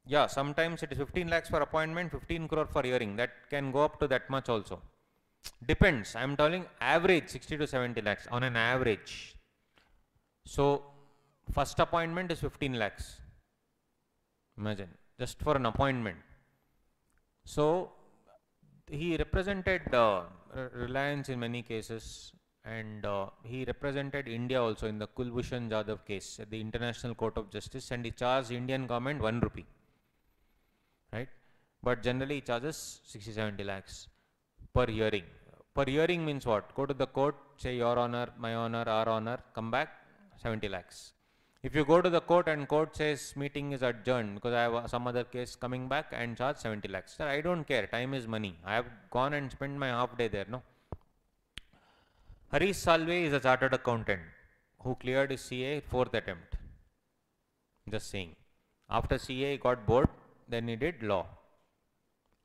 Yeah, sometimes it is 15 lakhs for appointment, 15 crore for hearing. That can go up to that much also. Depends. I am telling average 60 to 70 lakhs on an average. So, first appointment is 15 lakhs. Imagine, just for an appointment. So, he represented Reliance in many cases, and he represented India also in the Kulbhushan Jadhav case at the International Court of Justice, and he charged Indian government 1 rupee. Right? But generally he charges 60-70 lakhs per hearing. Per hearing means what? Go to the court, say your honor, my honor, our honor, come back, 70 lakhs. If you go to the court and court says meeting is adjourned because I have some other case coming back and charge 70 lakhs. Sir, I don't care. Time is money. I have gone and spent my half day there. No. Harish Salve is a chartered accountant who cleared his CA 4th attempt. Just saying. After CA he got bored. Then he did law.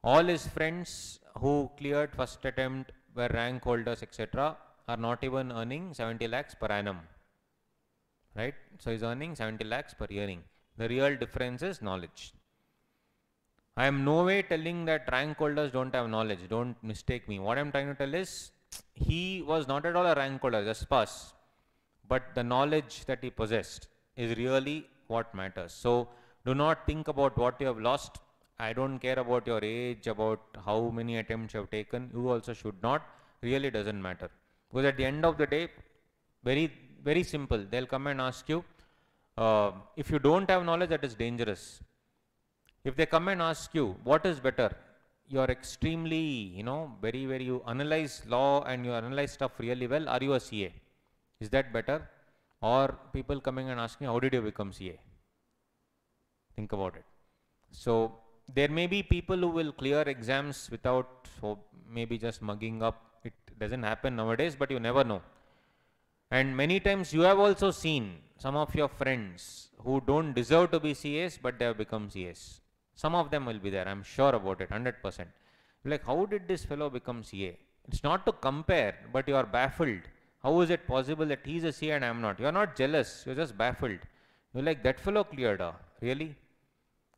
All his friends who cleared first attempt, were rank holders, etc., are not even earning 70 lakhs per annum. Right? So he's earning 70 lakhs per hearing. The real difference is knowledge. I am no way telling that rank holders don't have knowledge. Don't mistake me. What I am trying to tell is, he was not at all a rank holder, just pass. But the knowledge that he possessed is really what matters. So do not think about what you have lost. I don't care about your age, about how many attempts you have taken. You also should not. Really doesn't matter. Because at the end of the day, very, very simple. They'll come and ask you, if you don't have knowledge, that is dangerous. If they come and ask you, what is better? You are extremely, very, very, you analyze law and you analyze stuff really well. Are you a CA? Is that better? Or people coming and asking, how did you become CA? Think about it. So there may be people who will clear exams without, maybe just mugging up. It doesn't happen nowadays, but you never know. And many times you have also seen some of your friends who don't deserve to be CAs, but they have become CAs. Some of them will be there, I'm sure about it, 100%. Like, how did this fellow become CA? It's not to compare, but you are baffled. How is it possible that he's a CA and I'm not? You are not jealous, you're just baffled. You're like, that fellow cleared, really?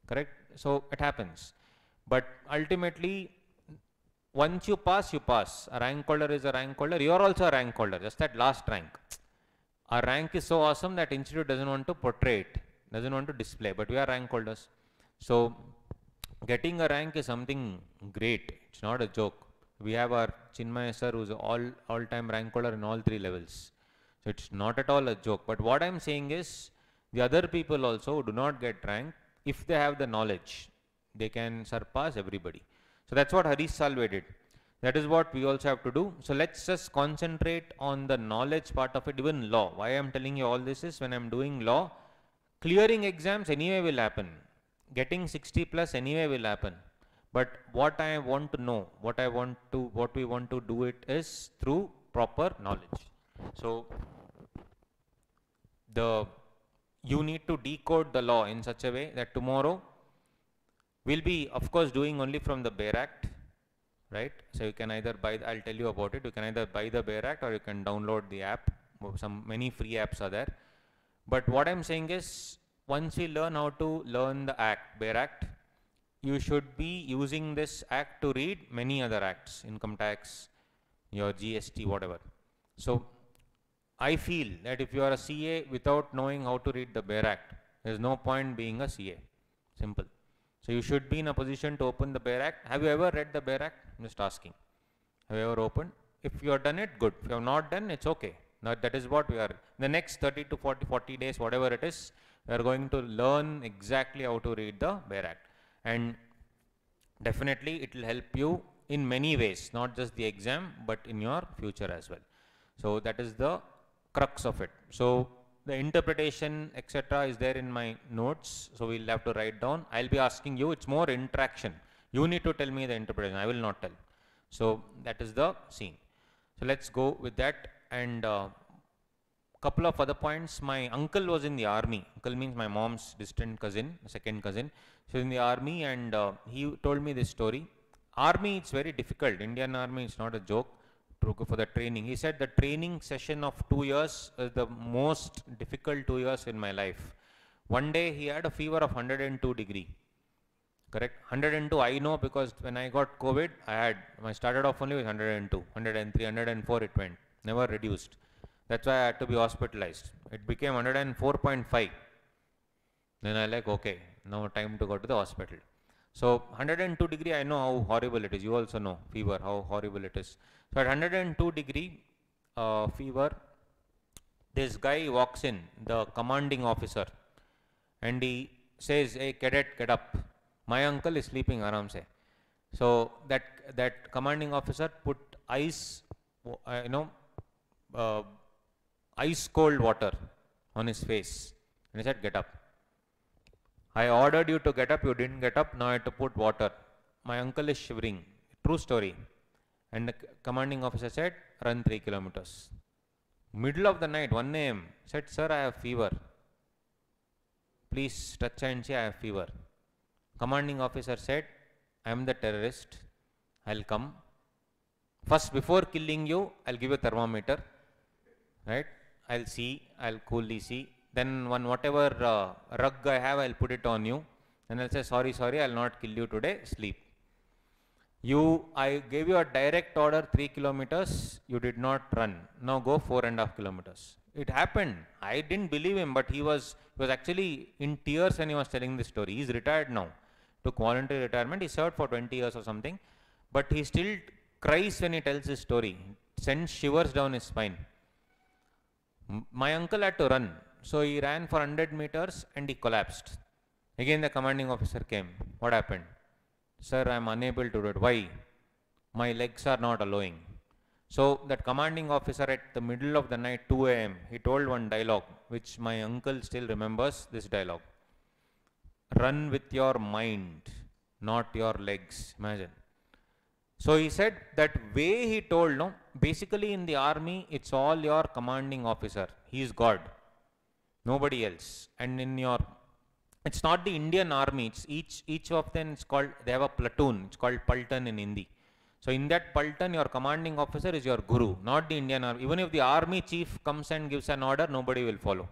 Correct? So it happens. But ultimately, once you pass, you pass. A rank holder is a rank holder. You are also a rank holder, just that last rank. Our rank is so awesome that institute doesn't want to portray it, doesn't want to display, but we are rank holders. So getting a rank is something great. It's not a joke. We have our Chinmaya sir, who's all-time rank holder in all 3 levels. So it's not at all a joke. But what I'm saying is, the other people also who do not get rank, if they have the knowledge, they can surpass everybody. So that's what Harish Salve did. That is what we also have to do. So let's just concentrate on the knowledge part of it, even law. Why I'm telling you all this is, when I'm doing law, clearing exams anyway will happen. Getting 60 plus anyway will happen. But what I want to know, what we want to do it is through proper knowledge. So you need to decode the law in such a way that tomorrow we'll be, of course, doing only from the Bare Act, right? So you can either buy, I'll tell you about it, you can either buy the Bare Act or you can download the app. Many free apps are there. But what I'm saying is, once we learn how to learn the act, Bare Act, you should be using this act to read many other acts, income tax, your GST, whatever. So I feel that if you are a CA without knowing how to read the Bare Act, there's no point being a CA. Simple. So you should be in a position to open the Bare Act. Have you ever read the Bare Act? I'm just asking. Have you ever opened? If you have done it, good. If you have not done, it's okay. Now that is what we are. The next 30 to 40 days, whatever it is, we are going to learn exactly how to read the Bare Act. And definitely it will help you in many ways, not just the exam, but in your future as well. So that is the crux of it. So the interpretation, etc., is there in my notes. So we'll have to write down. I'll be asking you, it's more interaction. You need to tell me the interpretation. I will not tell. So that is the scene. So let's go with that. And couple of other points. My uncle was in the army. Uncle means my mom's distant cousin, second cousin. So in the army, and he told me this story. Army, it's very difficult. Indian army, it's not a joke. For the training, he said the training session of 2 years is the most difficult 2 years in my life. One day he had a fever of 102 degree. Correct? 102 I know, because when I got COVID, I started off only with 102, 103, 104 it went, never reduced. That's why I had to be hospitalized. It became 104.5. Then I like, okay, now time to go to the hospital. So 102 degree, I know how horrible it is. You also know fever, how horrible it is. So at 102 degree fever, this guy walks in, the commanding officer, and he says, "Hey cadet, get up." My uncle is sleeping aram se. So that commanding officer put ice, ice cold water on his face, and he said, "Get up." I ordered you to get up, you didn't get up, now I have to put water. My uncle is shivering. True story. And the commanding officer said, "Run 3 kilometers. Middle of the night, 1 a.m. said, "Sir, I have fever. Please touch and say I have fever." Commanding officer said, "I am the terrorist. I'll come. First, before killing you, I'll give you a thermometer. Right? I'll see, I'll coolly see. Then whatever rug I have, I'll put it on you. And I'll say, sorry, I'll not kill you today. Sleep. I gave you a direct order 3 kilometers. You did not run. Now go 4.5 kilometers. It happened. I didn't believe him, but he was actually in tears when he was telling this story. He's retired now. Took voluntary retirement. He served for 20 years or something. But he still cries when he tells his story. Sends shivers down his spine. My uncle had to run. So he ran for 100 meters and he collapsed. Again the commanding officer came. What happened? Sir, I am unable to do it. Why? My legs are not allowing. So that commanding officer at the middle of the night, 2 a.m., he told one dialogue, which my uncle still remembers this dialogue. Run with your mind, not your legs. Imagine. So he said that way he told, no, basically in the army, it's all your commanding officer. He is God, nobody else. And in your, it's not the Indian army, it's each of them is called, they have a platoon, it's called Paltan in Hindi. So in that Paltan, your commanding officer is your guru, not the Indian army. Even if the army chief comes and gives an order, nobody will follow.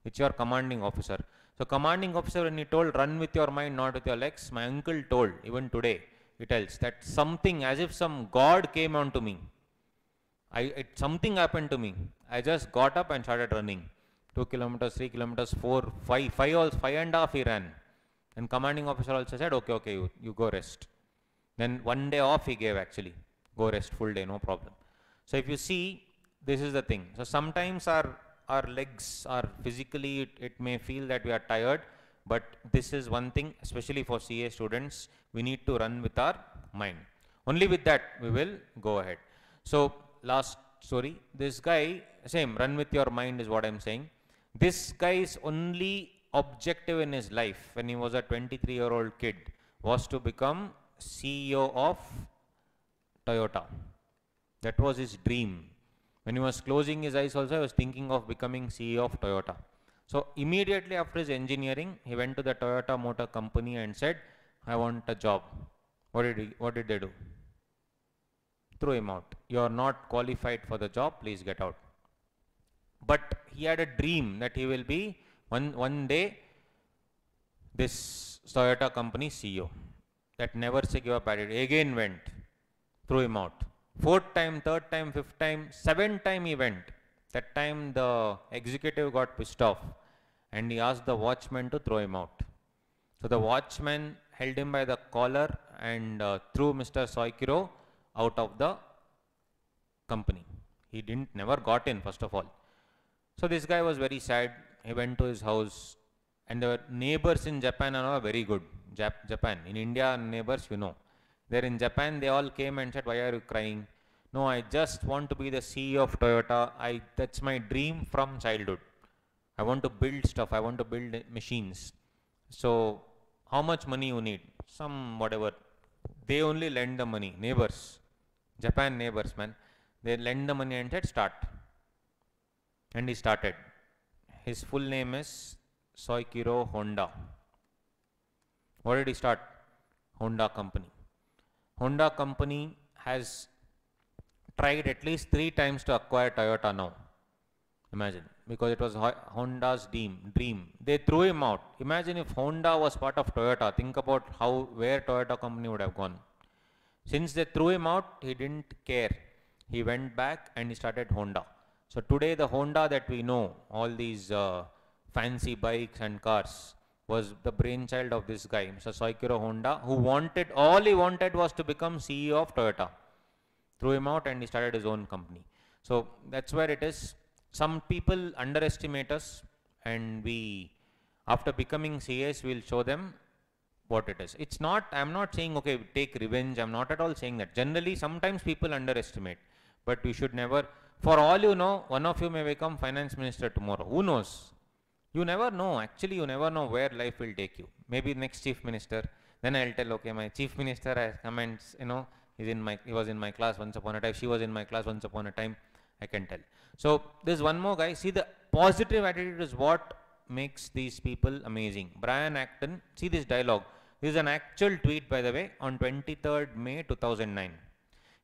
It's your commanding officer. So commanding officer, when he told, run with your mind, not with your legs, my uncle told, even today, he tells that something, as if some God came onto me. Something happened to me. I just got up and started running. 2 kilometers, 3 kilometers, 4, 5, 5.5 he ran. And commanding officer also said, okay, you go rest. Then 1 day off he gave actually. Go rest full day, no problem. So if you see, this is the thing. So sometimes our legs are physically, it may feel that we are tired, but this is one thing, especially for CA students, we need to run with our mind. Only with that we will go ahead. So last story, this guy, same, run with your mind is what I'm saying. This guy's only objective in his life when he was a 23-year-old kid was to become CEO of Toyota. That was his dream. When he was closing his eyes also, he was thinking of becoming CEO of Toyota. So immediately after his engineering, he went to the Toyota Motor Company and said, I want a job. What did they do? Threw him out. You are not qualified for the job, please get out. But he had a dream that he will be one day this Toyota company CEO. That never say give up at it. Again went, threw him out. 4th time, 3rd time, 5th time, 7th time he went. That time the executive got pissed off and he asked the watchman to throw him out. So the watchman held him by the collar and threw Mr. Soikiro out of the company. He never got in, first of all. So this guy was very sad. He went to his house, and the neighbors in Japan are very good. Japan. In India, neighbors, you know. There in Japan, they all came and said, why are you crying? No, I just want to be the CEO of Toyota. That's my dream from childhood. I want to build stuff. I want to build machines. So how much money you need? Some whatever. They only lend the money. Neighbors. Japan neighbors, man. They lend the money and said, start. And he started. His full name is Soikiro Honda. What did he start? Honda company. Honda company has tried at least 3 times to acquire Toyota now. Imagine, because it was Honda's dream. They threw him out. Imagine if Honda was part of Toyota. Think about where Toyota company would have gone. Since they threw him out, he didn't care. He went back and he started Honda. So today the Honda that we know, all these fancy bikes and cars, was the brainchild of this guy, Mr. Soikiro Honda, who all he wanted was to become CEO of Toyota. Threw him out and he started his own company. So that's where it is. Some people underestimate us, and after becoming CAs, we'll show them what it is. It's not, I'm not saying, okay, take revenge. I'm not at all saying that. Generally, sometimes people underestimate, but we should never. For all you know, one of you may become finance minister tomorrow. Who knows? You never know. Actually, you never know where life will take you. Maybe next chief minister. Then I'll tell, okay, my chief minister has comments, he was in my class once upon a time. She was in my class once upon a time. I can tell. So there's one more guy. See, the positive attitude is what makes these people amazing. Brian Acton, see this dialogue. This is an actual tweet, by the way, on 23rd May 2009.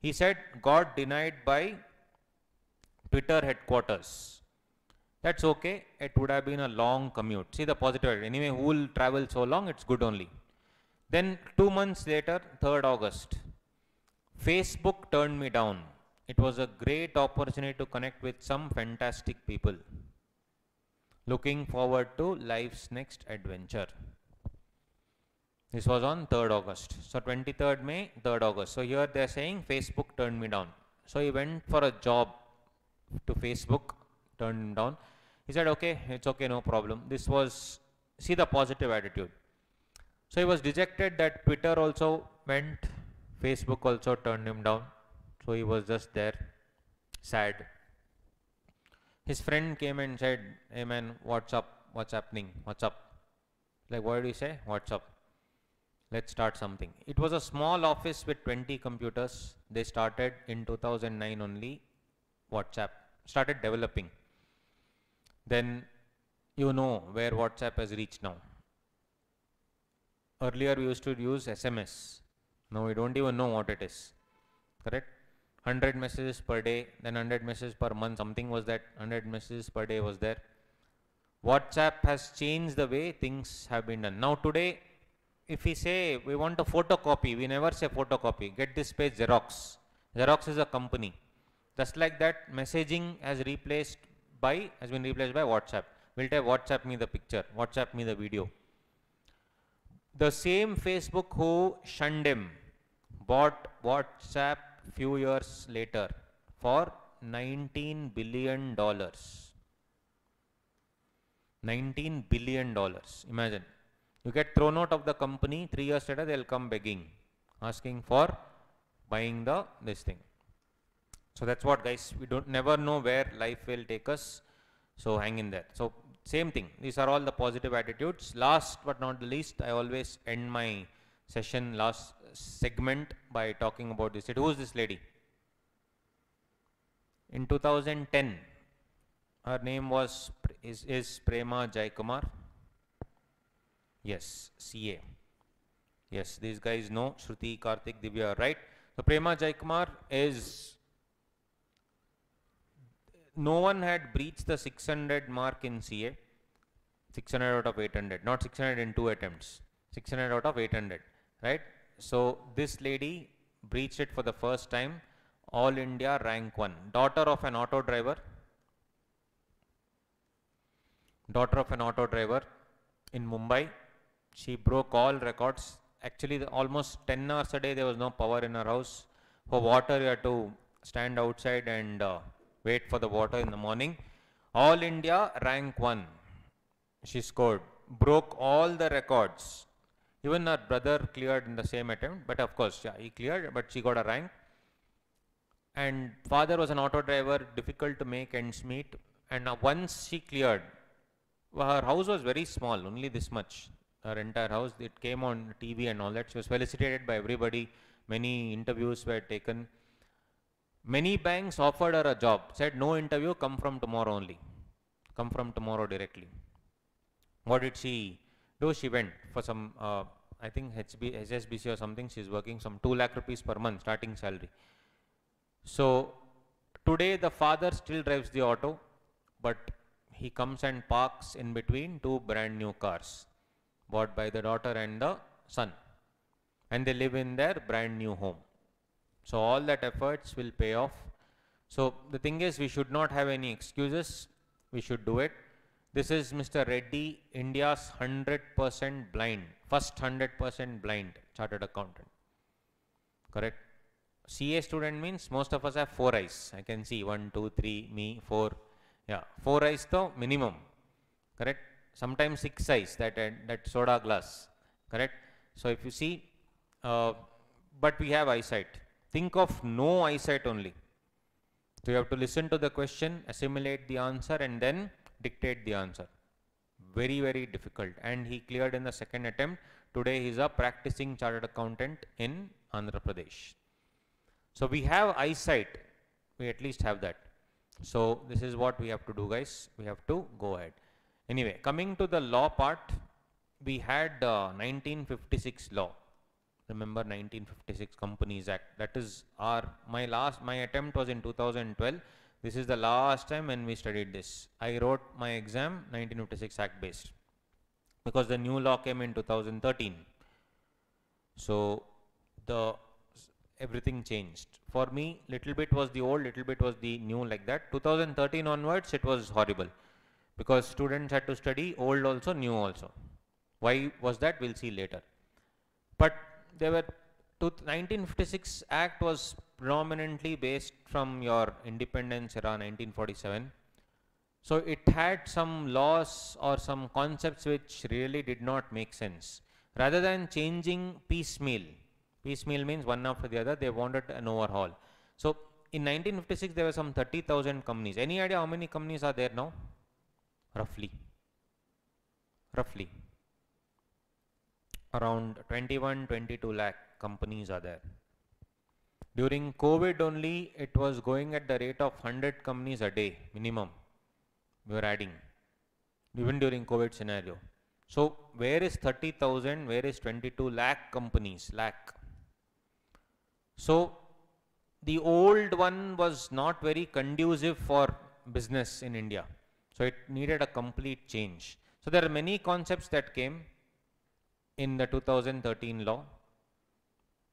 He said, got denied by Twitter headquarters. That's okay. It would have been a long commute. See the positive. Anyway, who will travel so long? It's good only. Then 2 months later, 3rd August, Facebook turned me down. It was a great opportunity to connect with some fantastic people. Looking forward to life's next adventure. This was on 3rd August. So 23rd May, 3rd August. So here they are saying Facebook turned me down. So he went for a job to Facebook, turned him down. He said, okay, it's okay, no problem. This was, see the positive attitude. So he was dejected that Twitter also went, Facebook also turned him down. So he was just there, sad. His friend came and said, hey man, what's up? What's happening? What's up? Like, what did he say? What's up? Let's start something. It was a small office with 20 computers. They started in 2009 only. WhatsApp started developing. Then you know where WhatsApp has reached now. Earlier we used to use SMS. Now we don't even know what it is. Correct? 100 messages per day, then 100 messages per month. Something was that 100 messages per day was there. WhatsApp has changed the way things have been done. Now today, if we say we want a photocopy, we never say photocopy. Get this page Xerox. Xerox is a company. Just like that, messaging has been replaced by WhatsApp. We'll type WhatsApp me the picture, WhatsApp me the video. The same Facebook who shunned him bought WhatsApp few years later for $19 billion. $19 billion. Imagine. You get thrown out of the company, 3 years later they'll come begging, asking for buying this thing. So that's what, guys, we don't never know where life will take us. So hang in there. So same thing. These are all the positive attitudes. Last but not the least, I always end my session last segment by talking about this. Who is this lady? In 2010, her name was is Prema Jayakumar. Yes, CA. Yes, these guys know Shruti, Karthik, Divya, right? So Prema Jayakumar is, no one had breached the 600 mark in CA. 600 out of 800, not 600 in 2 attempts. 600 out of 800, right? So this lady breached it for the first time. All India rank 1. Daughter of an auto driver. Daughter of an auto driver in Mumbai. She broke all records. Actually, almost 10 hours a day there was no power in her house. For water, you had to stand outside and wait for the water in the morning. All India rank 1. She scored. Broke all the records. Even her brother cleared in the same attempt. But of course, yeah, he cleared, but she got a rank. And father was an auto driver, difficult to make ends meet. And once she cleared, her house was very small, only this much. Her entire house, it came on TV and all that. She was felicitated by everybody. Many interviews were taken. Many banks offered her a job. Said no interview, come from tomorrow only. Come from tomorrow directly. What did she do? She went for some, I think HSBC or something. She's working some 2 lakh rupees per month starting salary. So today the father still drives the auto, but he comes and parks in between 2 brand new cars bought by the daughter and the son, and they live in their brand new home. So all that efforts will pay off. So the thing is, we should not have any excuses. We should do it. This is Mr. Reddy, India's 100% blind, first 100% blind chartered accountant. Correct? CA student means most of us have 4 eyes. I can see 1, 2, 3, me, 4. Yeah, 4 eyes though minimum. Correct? Sometimes 6 eyes, that soda glass. Correct? So if you see, but we have eyesight. Think of no eyesight only. So you have to listen to the question, assimilate the answer, and then dictate the answer. Very, very difficult. And he cleared in the second attempt. Today he is a practicing chartered accountant in Andhra Pradesh. So we have eyesight. We at least have that. So this is what we have to do, guys. We have to go ahead. Anyway, coming to the law part, we had 1956 law. Remember 1956 Companies Act. That is my attempt was in 2012. This is the last time when we studied this. I wrote my exam 1956 Act based, because the new law came in 2013. So everything changed. For me, little bit was the old, little bit was the new, like that. 2013 onwards, it was horrible, because students had to study old also, new also. Why was that? We'll see later. But 1956 Act was predominantly based from your independence era, 1947. So it had some laws or some concepts which really did not make sense. Rather than changing piecemeal means one after the other, they wanted an overhaul. So in 1956 there were some 30,000 companies. Any idea how many companies are there now? Roughly. around 21, 22 lakh companies are there. During COVID only, it was going at the rate of 100 companies a day minimum. We were adding, even during COVID scenario. So where is 30,000? Where is 22 lakh companies? Lakh. So the old one was not very conducive for business in India. So it needed a complete change. So there are many concepts that came in the 2013 law.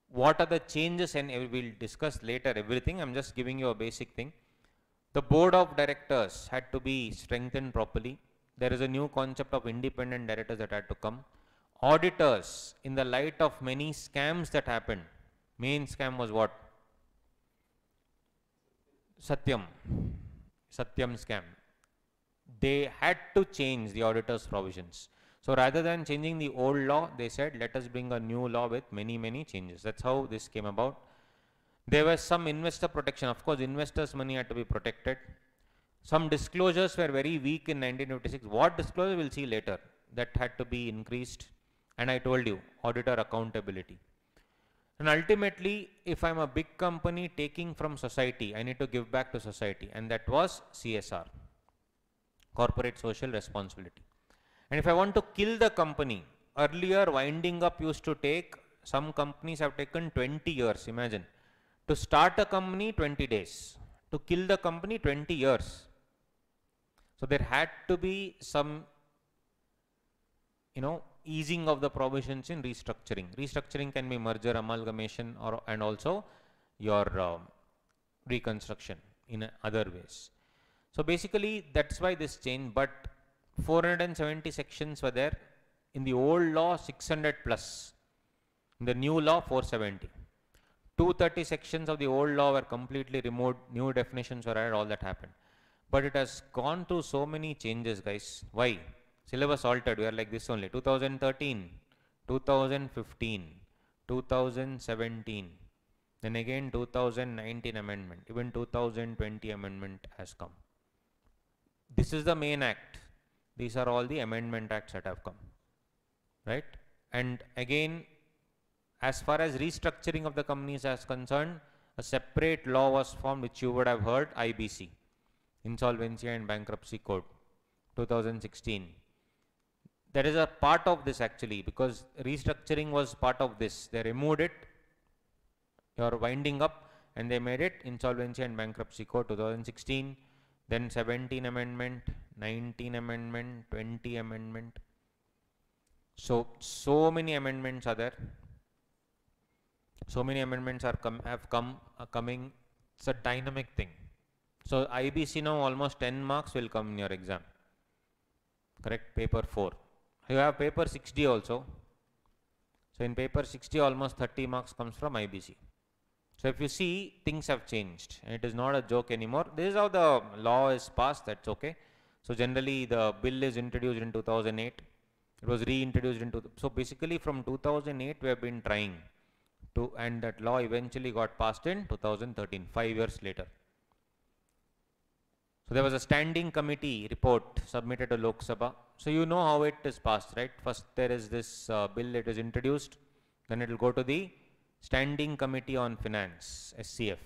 What are the changes, and we'll discuss later everything. I'm just giving you a basic thing. The board of directors had to be strengthened properly. There is a new concept of independent directors that had to come. Auditors, in the light of many scams that happened. Main scam was what? Satyam scam. They had to change the auditor's provisions. So rather than changing the old law, they said, let us bring a new law with many, many changes. That's how this came about. There was some investor protection. Of course, investors' money had to be protected. Some disclosures were very weak in 1956. What disclosure we'll see later. That had to be increased. And I told you, auditor accountability. And ultimately, if I'm a big company taking from society, I need to give back to society. And that was CSR, corporate social responsibility. And if I want to kill the company, earlier winding up used to take, some companies have taken 20 years, imagine. To start a company, 20 days. To kill the company, 20 years. So there had to be some, easing of the provisions in restructuring. Restructuring can be merger, amalgamation, and also your reconstruction in other ways. So basically, that's why this changed, but 470 sections were there. In the old law, 600 plus. In the new law, 470. 230 sections of the old law were completely removed, new definitions were added, all that happened. But it has gone through so many changes, guys. Why? Syllabus altered, we are like this only. 2013, 2015, 2017, then again 2019 amendment, even 2020 amendment has come. This is the main act. These are all the amendment acts that have come, right? And again, as far as restructuring of the companies is concerned, a separate law was formed, which you would have heard, IBC, Insolvency and Bankruptcy Code, 2016. That is a part of this actually, because restructuring was part of this. They removed it, you're winding up, and they made it Insolvency and Bankruptcy Code, 2016. Then 17 amendment, 19 amendment, 20 amendment. So many amendments are there. So many amendments are coming. It's a dynamic thing. So IBC now almost 10 marks will come in your exam. Correct? Paper 4. You have paper 6D also. So in paper 60 almost 30 marks comes from IBC. So if you see, things have changed. It is not a joke anymore. This is how the law is passed, that's okay. So generally the bill is introduced in 2008. It was reintroduced in, so basically from 2008 we have been trying to, and that law eventually got passed in 2013, 5 years later. So there was a standing committee report submitted to Lok Sabha. So you know how it is passed, right? First there is this bill, it is introduced, then it will go to the Standing Committee on Finance, SCF.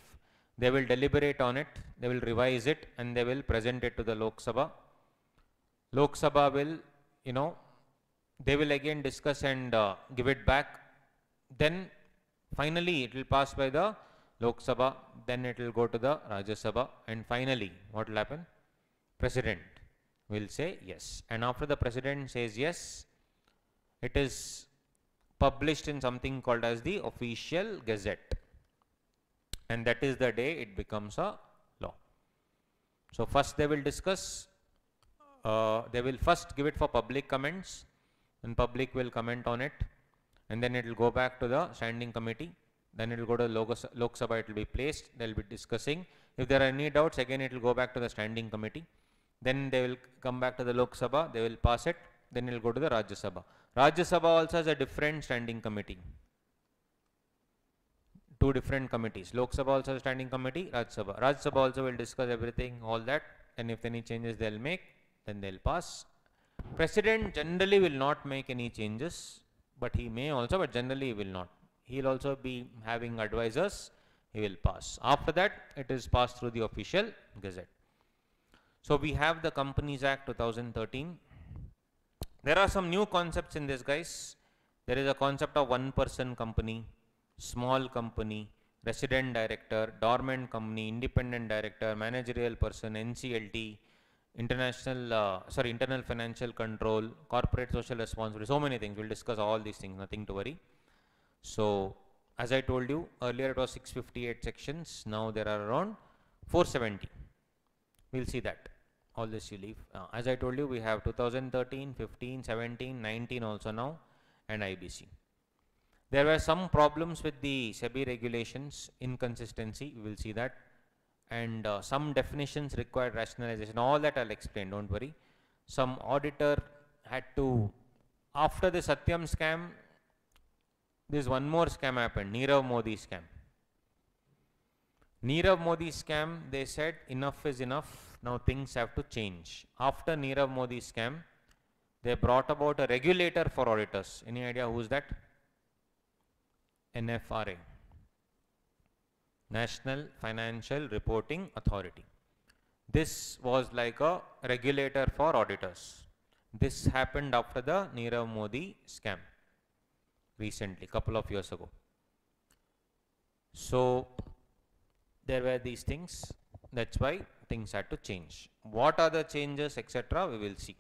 They will deliberate on it, they will revise it, and they will present it to the Lok Sabha. Lok Sabha will, they will again discuss and give it back. Then finally it will pass by the Lok Sabha, then it will go to the Rajya Sabha, and finally what will happen? President will say yes. And after the President says yes, it is published in something called as the Official Gazette, and that is the day it becomes a law. So first they will discuss, they will first give it for public comments, and public will comment on it, and then it will go back to the Standing Committee, then it will go to Lok Sabha, it will be placed, they will be discussing. If there are any doubts, again it will go back to the Standing Committee, then they will come back to the Lok Sabha, they will pass it, then it will go to the Rajya Sabha. Rajya Sabha also has a different standing committee. Two different committees. Lok Sabha also has a standing committee, Rajya Sabha. Rajya Sabha also will discuss everything, all that, and if any changes they will make, then they will pass. President generally will not make any changes, but he may also, but generally he will not. He will also be having advisors, he will pass. After that, it is passed through the official gazette. So we have the Companies Act 2013. There are some new concepts in this, guys. There is a concept of one-person company, small company, resident director, dormant company, independent director, managerial person, NCLT, internal financial control, corporate social responsibility, so many things. We'll discuss all these things, nothing to worry. So as I told you earlier, it was 658 sections. Now there are around 470. We'll see that. All this you leave. As I told you, we have 2013, 15, 17, 19 also now, and IBC. There were some problems with the SEBI regulations, inconsistency, we will see that, and some definitions required rationalization. All that I'll explain, don't worry. Some auditor had to, after the Satyam scam, this one more scam happened, Nirav Modi scam. Nirav Modi scam, they said enough is enough, now things have to change. After Nirav Modi scam, they brought about a regulator for auditors. Any idea who's that? NFRA, National Financial Reporting Authority. This was like a regulator for auditors. This happened after the Nirav Modi scam recently, couple of years ago. So there were these things, that's why things had to change. What are the changes, etc., we will see.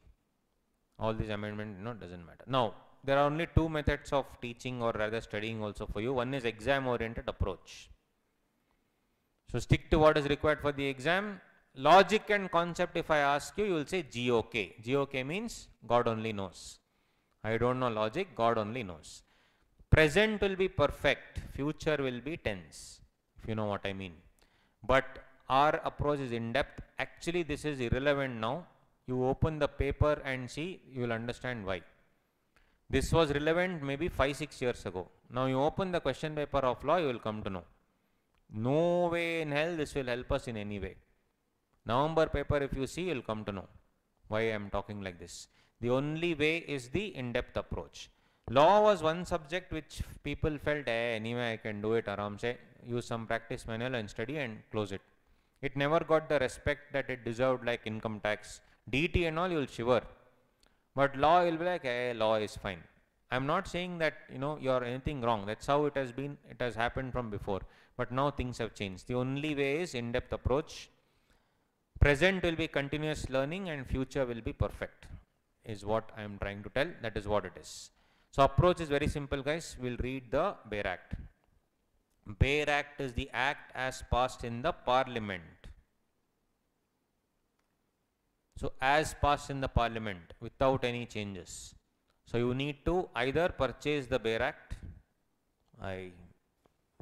All these amendments, doesn't matter. Now, there are only two methods of teaching, or rather studying also for you. One is exam oriented approach. So stick to what is required for the exam. Logic and concept, if I ask you, you will say GOK. GOK means God only knows. I don't know logic, God only knows. Present will be perfect, future will be tense, if you know what I mean. But our approach is in depth. Actually, this is irrelevant now. You open the paper and see, you will understand why. This was relevant maybe 5-6 years ago. Now you open the question paper of law, you will come to know. No way in hell this will help us in any way. November paper, if you see, you will come to know why I am talking like this. The only way is the in-depth approach. Law was one subject which people felt, anyway I can do it aram se, use some practice manual and study and close it. It never got the respect that it deserved, like income tax. DT and all, you will shiver. But law will be like, law is fine. I am not saying that you are anything wrong. That's how it has been. It has happened from before. But now things have changed. The only way is in-depth approach. Present will be continuous learning and future will be perfect, is what I am trying to tell. That is what it is. So approach is very simple, guys. We'll read the Baer Act. Baer Act is the act as passed in the Parliament. So as passed in the Parliament without any changes. So you need to either purchase the Baer Act. I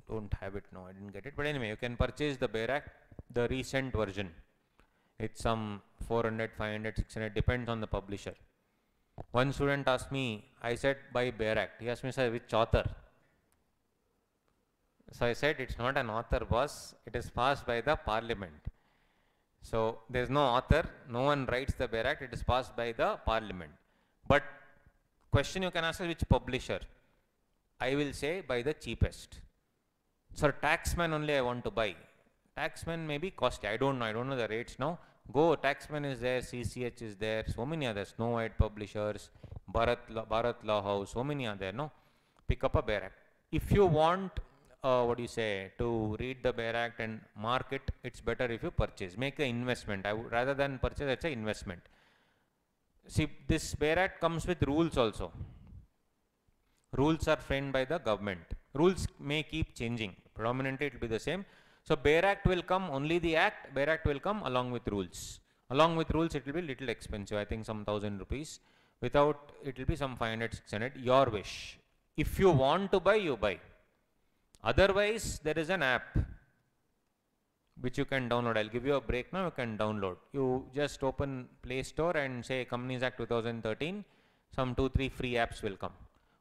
don't have it now, I didn't get it. But anyway, you can purchase the Baer Act, the recent version. It's some 400, 500, 600, depends on the publisher. One student asked me, I said by Baer Act. He asked me, sir, which author? So I said, it's not an author, boss. It is passed by the Parliament. So there is no author, no one writes the Baer Act, it is passed by the Parliament. But question you can ask is which publisher? I will say by the cheapest. Sir, Taxman only I want to buy. Taxman may be costly, I don't know the rates now. Go, Taxman is there, CCH is there, so many others, Snow White publishers, Bharat Law House, so many are there, no? Pick up a Baer Act. If you want to read the Baer Act and mark it, it's better if you purchase. Make the investment. Rather than purchase, it's an investment. See, this Baer Act comes with rules also. Rules are framed by the government. Rules may keep changing. Predominantly, it will be the same. So, Baer Act will come, only the act, Baer Act will come along with rules. Along with rules, it will be little expensive. I think some 1,000 rupees. Without, it will be some 500, 600. Your wish. If you want to buy, you buy. Otherwise, there is an app which you can download. I'll give you a break now, you can download. You just open Play Store and say Companies Act 2013, some 2-3 free apps will come.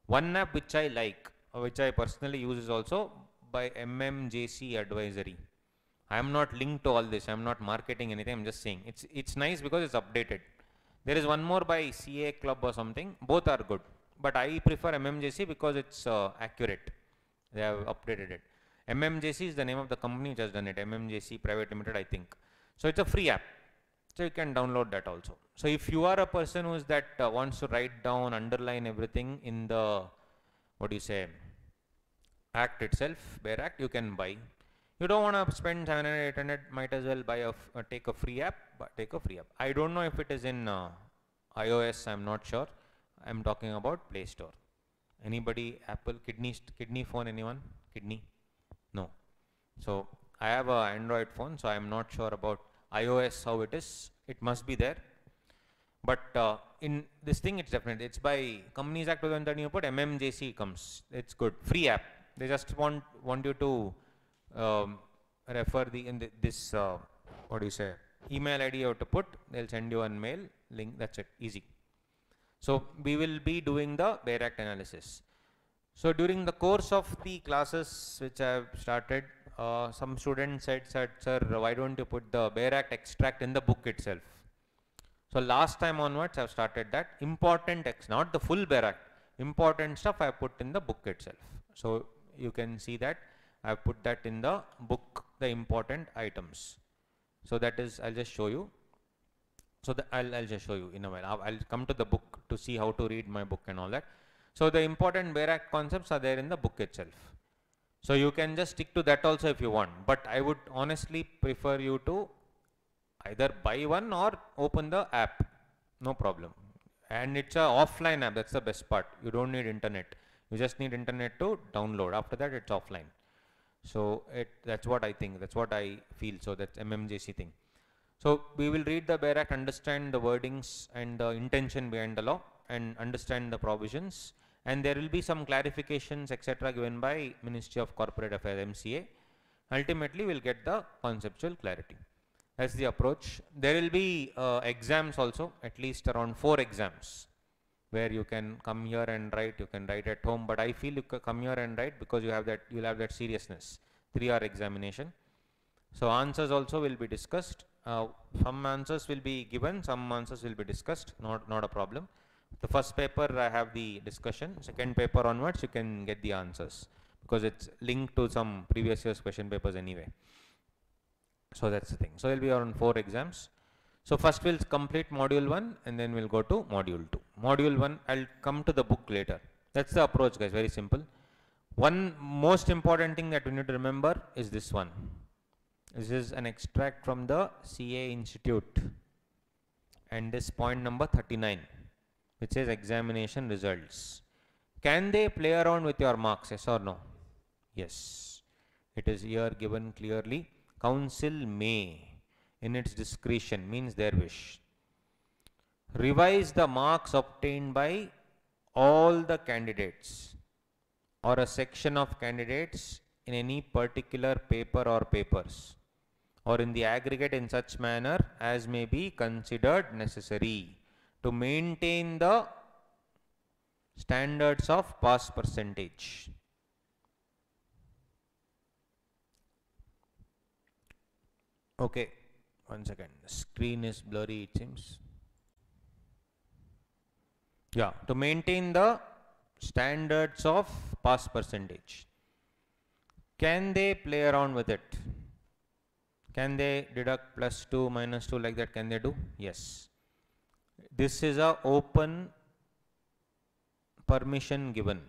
One app which I like, which I personally use, is also by MMJC Advisory. I am not linked to all this, I am not marketing anything, I am just saying. It's nice because it's updated. There is one more by CA Club or something, both are good. but I prefer MMJC because it's accurate. They have updated it. MMJC is the name of the company which has done it. MMJC Private Limited, I think. So it's a free app. So you can download that also. So if you are a person who is that wants to write down, underline everything in the, what do you say, act itself, bare act, you can buy. You don't want to spend 700, 800, might as well buy take a free app, but take a free app. I don't know if it is in iOS, I'm not sure. I'm talking about Play Store. Anybody, Apple, kidney phone, anyone? Kidney? No. So I have a Android phone, so I'm not sure about iOS how it is. It must be there. But in this thing, it's definitely, it's by Companies Act 2013, you put MMJC comes. It's good. Free app. They just want you to refer this, what do you say, email ID you have to put. They'll send you a mail link. That's it. Easy. So we will be doing the bare act analysis. So during the course of the classes which I have started, some students said, sir, why don't you put the bare act extract in the book itself? So last time onwards I have started that. Important text, not the full bare act, important stuff I have put in the book itself. So you can see that I have put that in the book, the important items. So that is, I'll just show you. So I'll just show you in a while. I'll come to the book to see how to read my book and all that. So the important bare act concepts are there in the book itself. So you can just stick to that also if you want. But I would honestly prefer you to either buy one or open the app. No problem. And it's a offline app. That's the best part. You don't need internet. You just need internet to download. After that, it's offline. So that's what I think. That's what I feel. So that's MMJC thing. So we will read the bare act, understand the wordings and the intention behind the law, and understand the provisions. And there will be some clarifications, etc., given by Ministry of Corporate Affairs, MCA. Ultimately, we'll get the conceptual clarity. That's the approach. There will be exams also, at least around 4 exams, where you can come here and write. You can write at home, but I feel you can come here and write because you have that. You'll have that seriousness. 3-hour examination. So answers also will be discussed. Some answers will be given. Some answers will be discussed. Not a problem. The first paper I have the discussion. Second paper onwards you can get the answers because it's linked to some previous year's question papers anyway. So that's the thing. So there will be around 4 exams. So first we'll complete module 1 and then we'll go to module 2. Module 1, I'll come to the book later. That's the approach, guys. Very simple. One most important thing that we need to remember is this one. This is an extract from the CA Institute. And this point number 39, which says examination results. Can they play around with your marks? Yes or no? Yes. It is here given clearly. Council may, in its discretion, means their wish, revise the marks obtained by all the candidates or a section of candidates in any particular paper or papers, or in the aggregate in such manner as may be considered necessary to maintain the standards of pass percentage. Okay, one second. The screen is blurry, it seems. Yeah, to maintain the standards of pass percentage. Can they play around with it? Can they deduct +2, -2 like that? Can they do? Yes. This is a open permission given.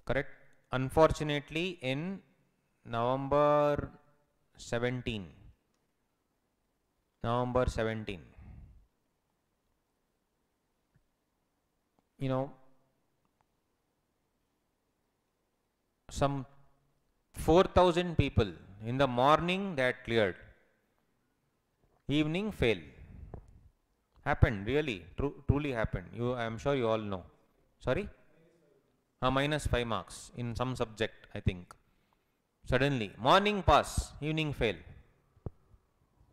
Correct? Unfortunately, in November 17, you know, some 4,000 people in the morning that cleared, evening fail. Happened, really, truly happened. I am sure you all know. Sorry? -5 marks in some subject, I think. Suddenly, morning pass, evening fail.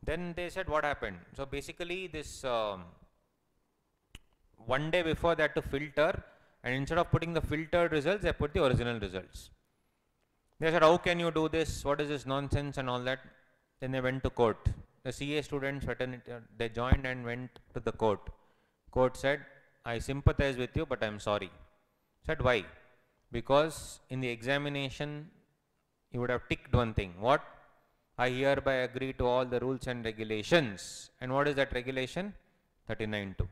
Then they said, what happened? So basically this, one day before they had to filter, and instead of putting the filtered results, they put the original results. They said, how can you do this? What is this nonsense and all that? Then they went to court. The CA students, they joined and went to the court. Court said, I sympathize with you, but I'm sorry. Said, why? Because in the examination, you would have ticked one thing. What? I hereby agree to all the rules and regulations. And what is that regulation? 39.2.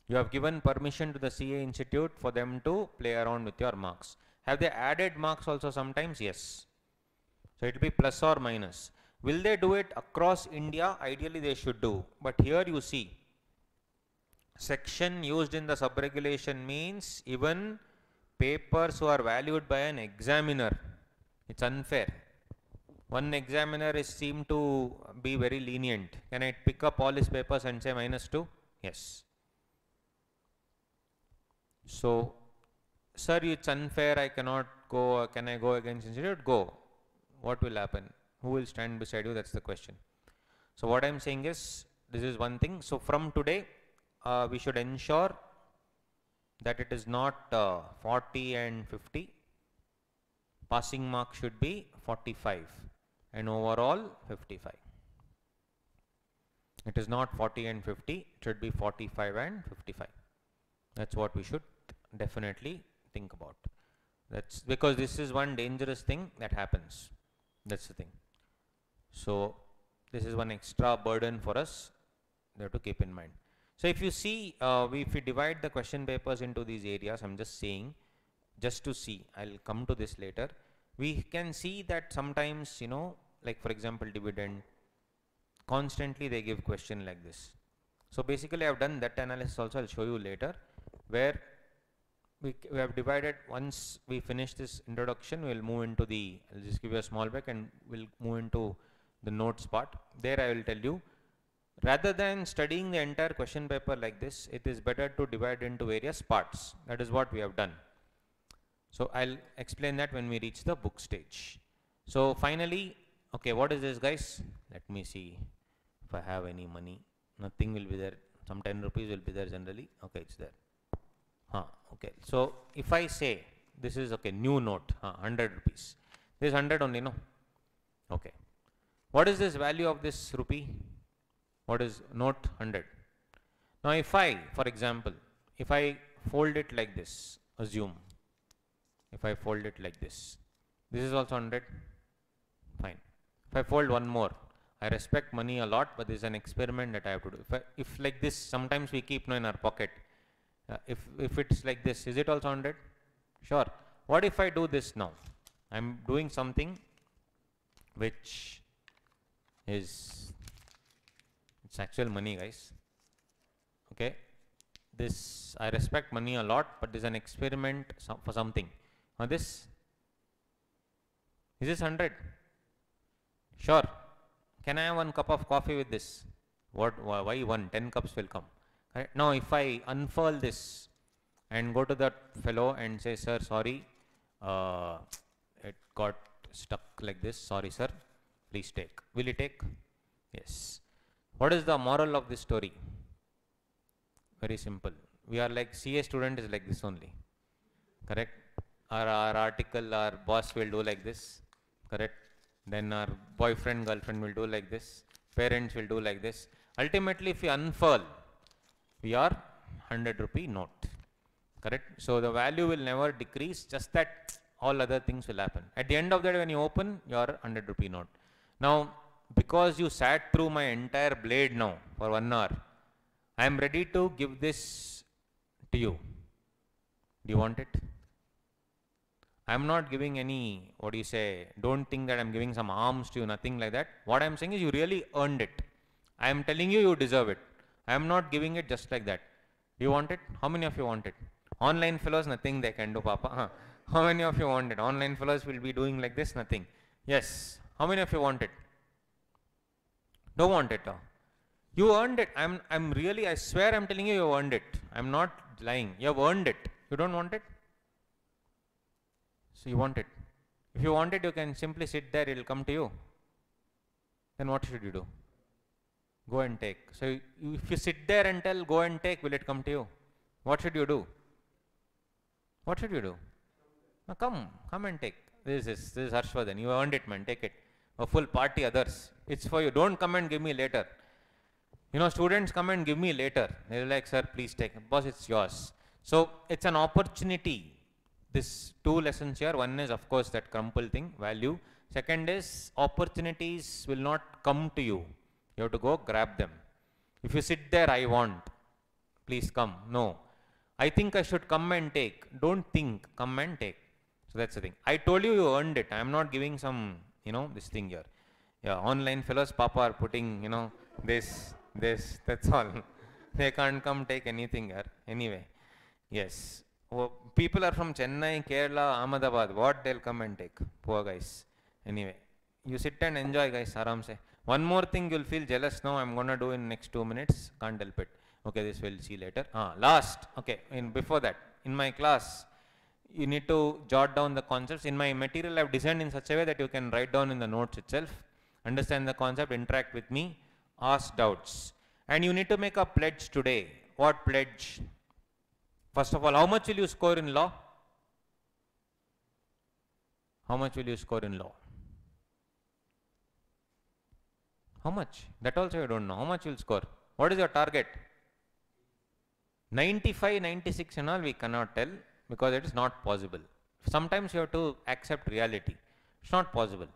You have given permission to the CA Institute for them to play around with your marks. Have they added marks also sometimes? Yes. So it will be plus or minus. Will they do it across India? Ideally they should do. But here you see, section used in the sub-regulation means even papers who are valued by an examiner. It's unfair. One examiner is seemed to be very lenient. Can I pick up all his papers and say -2? Yes. So, sir, it's unfair, I cannot go, can I go against institute? Go. What will happen? Who will stand beside you? That's the question. So what I'm saying is, this is one thing. So from today, we should ensure that it is not 40 and 50. Passing mark should be 45 and overall 55. It is not 40 and 50, it should be 45 and 55. That's what we should definitely think about. That's because this is one dangerous thing that happens. That's the thing. So this is one extra burden for us. You have to keep in mind. So if you see, if we divide the question papers into these areas, I'm just saying, just to see, I'll come to this later. We can see that sometimes, like for example, dividend, constantly they give question like this. So basically I've done that analysis also, I'll show you later, where we have divided. Once we finish this introduction, we'll move into the, I'll just give you a small break and we'll move into the notes part. There I will tell you, rather than studying the entire question paper like this, it is better to divide into various parts. That is what we have done. So I'll explain that when we reach the book stage. So finally, okay, what is this, guys? Let me see if I have any money. Nothing will be there. Some 10 rupees will be there generally. Okay, it's there. Okay. So if I say this is okay, new note, 100 rupees. This is 100 only, no? Okay. What is this value of this rupee? What is note 100? Now if I, for example, if I fold it like this, assume, if I fold it like this is also 100, fine. If I fold one more, I respect money a lot, but this is an experiment that I have to do. If like this, sometimes we keep in our pocket. If it's like this, is it also 100? Sure. What if I do this now? I'm doing something which is, it's actual money, guys. Okay. This, I respect money a lot, but this is an experiment for something. Now this, is this 100? Sure. Can I have 1 cup of coffee with this? Why 1? 10 cups will come. Right. Now if I unfurl this and go to that fellow and say, sir, sorry, it got stuck like this, sorry sir, please take. Will he take? Yes. What is the moral of this story? Very simple. We are like, CA student is like this only, correct? Our article, our boss will do like this, correct? Then our boyfriend, girlfriend will do like this, parents will do like this. Ultimately, if we unfurl, we are 100 rupee note, correct? So the value will never decrease, just that all other things will happen. At the end of the day, when you open your 100 rupee note. Now, because you sat through my entire blade now for 1 hour, I am ready to give this to you. Do you want it? I am not giving any, what do you say, don't think that I am giving some alms to you, nothing like that. What I am saying is you really earned it. I am telling you, you deserve it. I am not giving it just like that. Do you want it? How many of you want it? Online fellows, nothing they can do, Papa. How many of you want it? Online fellows will be doing like this, nothing. Yes. How many of you want it? Don't want it. You earned it. I'm really, I swear I'm telling you, you earned it. I'm not lying. You have earned it. You don't want it? So you want it. If you want it, you can simply sit there, it will come to you. Then what should you do? Go and take. So if you sit there and tell, go and take, will it come to you? What should you do? What should you do? Now come and take. This is Harshvardhan. You earned it, man. Take it. A full party, others. It's for you. Don't come and give me later. You know, students come and give me later. They're like, sir, please take it. Boss, it's yours. So it's an opportunity. This two lessons here. One is, of course, that crumple thing, value. Second is, opportunities will not come to you. You have to go grab them. If you sit there, I want, please come. No. I think I should come and take. Don't think, come and take. So that's the thing. I told you, you earned it. I am not giving some, you know, this thing here. Yeah, online fellows, Papa are putting, you know, this, that's all. They can't come take anything here. Anyway, yes. Oh, people are from Chennai, Kerala, Ahmedabad. What they'll come and take? Poor guys. Anyway, you sit and enjoy, guys. Aram se. One more thing, you'll feel jealous now. I'm gonna do in next 2 minutes. Can't help it. Okay, this we'll see later. Last. Okay, before that, in my class, you need to jot down the concepts. In my material, I've designed in such a way that you can write down in the notes itself, understand the concept, interact with me, ask doubts. And you need to make a pledge today. What pledge? First of all, how much will you score in law? How much will you score in law? How much? That also you don't know. How much you'll score? What is your target? 95, 96 and all we cannot tell, because it is not possible. Sometimes you have to accept reality. It's not possible.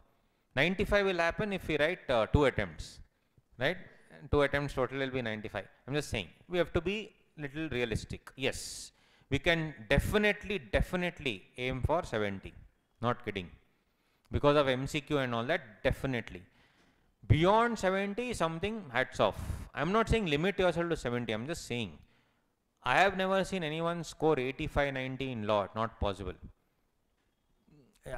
95 will happen if we write 2 attempts, right? 2 attempts total will be 95. I'm just saying, we have to be little realistic. Yes, we can definitely aim for 70. Not kidding. Because of MCQ and all that, definitely. Beyond 70, something, hats off. I'm not saying limit yourself to 70. I'm just saying, I have never seen anyone score 85, 90 in law. Not possible.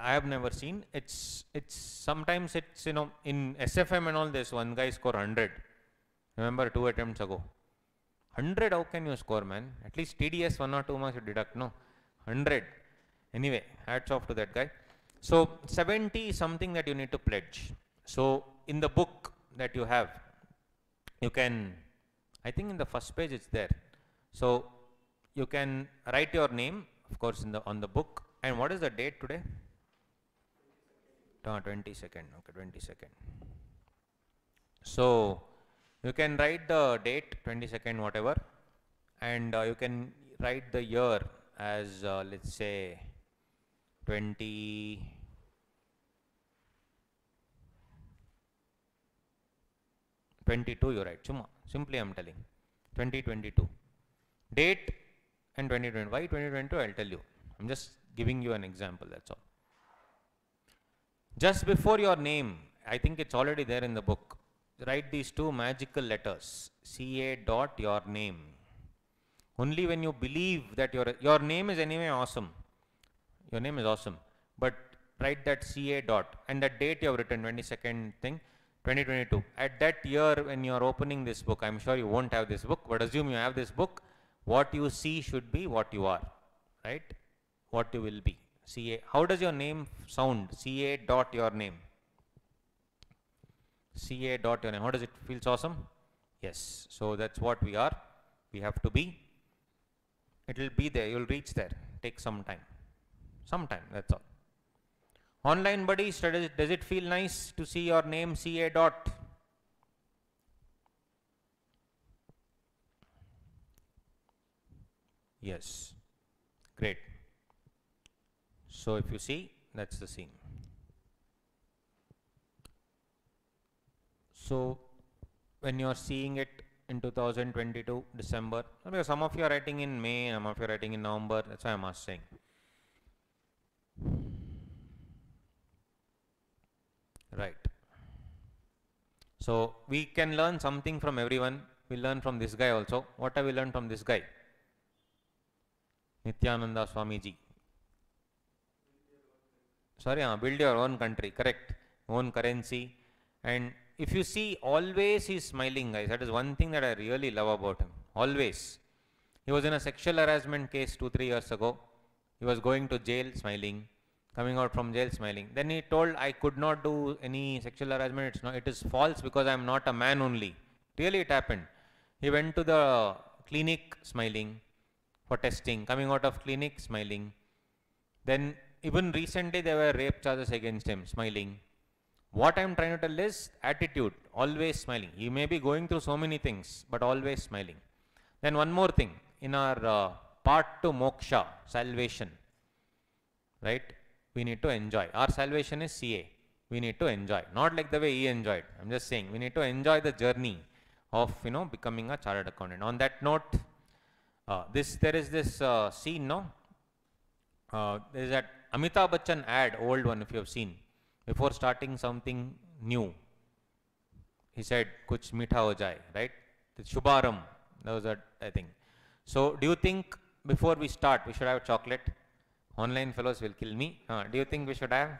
I have never seen. It's sometimes it's, you know, in SFM and all this, one guy score 100. Remember 2 attempts ago. 100, how can you score, man? At least TDS 1 or 2 marks you deduct, no? 100. Anyway, hats off to that guy. So 70 is something that you need to pledge. So in the book that you have, you can, I think in the first page it's there. So you can write your name, of course, on the book. And what is the date today? 22nd. Okay, 22nd. So you can write the date, 22nd, whatever, and you can write the year as let's say 20. You write. Simply I'm telling. 2022. Date and 2020. Why 2022? I'll tell you. I'm just giving you an example, that's all. Just before your name, I think it's already there in the book, write these 2 magical letters, CA dot your name. Only when you believe that your name is anyway awesome. Your name is awesome. But write that CA dot and the date you have written, 22nd thing, 2022. At that year when you are opening this book, I'm sure you won't have this book, but assume you have this book, what you see should be what you are, right? What you will be. CA. How does your name sound? CA dot your name. CA dot your name. How does it feel? Awesome? Yes. So that's what we are. We have to be. It will be there. You'll reach there. Take some time. Some time. That's all. Online buddies, does it feel nice to see your name CA dot? Yes. Great. So if you see, that's the scene. So when you are seeing it in 2022 December, some of you are writing in May, some of you are writing in November, that's why I'm saying. Right. So we can learn something from everyone. We learn from this guy also. What have we learned from this guy? Nityananda Swamiji. Sorry, build your own country, correct. Own currency. And if you see, always he's smiling, guys. That is one thing that I really love about him. Always. He was in a sexual harassment case 2-3 years ago. He was going to jail, smiling. Coming out from jail, smiling. Then he told, I could not do any sexual harassment. It is false because I am not a man only. Really, it happened. He went to the clinic, smiling, for testing. Coming out of clinic, smiling. Then even recently there were rape charges against him, smiling. What I'm trying to tell is attitude, always smiling. You may be going through so many things, but always smiling. Then one more thing, in our part to moksha, salvation, right? We need to enjoy. Our salvation is CA. We need to enjoy, not like the way he enjoyed. I'm just saying we need to enjoy the journey of, you know, becoming a chartered accountant. On that note, there is this scene, no? There is that Amitabh Bachchan ad, old one, if you have seen. Before starting something new, he said, "Kuch meetha ho jaye," right? The Shubharam, that was that, I think. So, do you think before we start, we should have chocolate? Online fellows will kill me. Do you think we should have?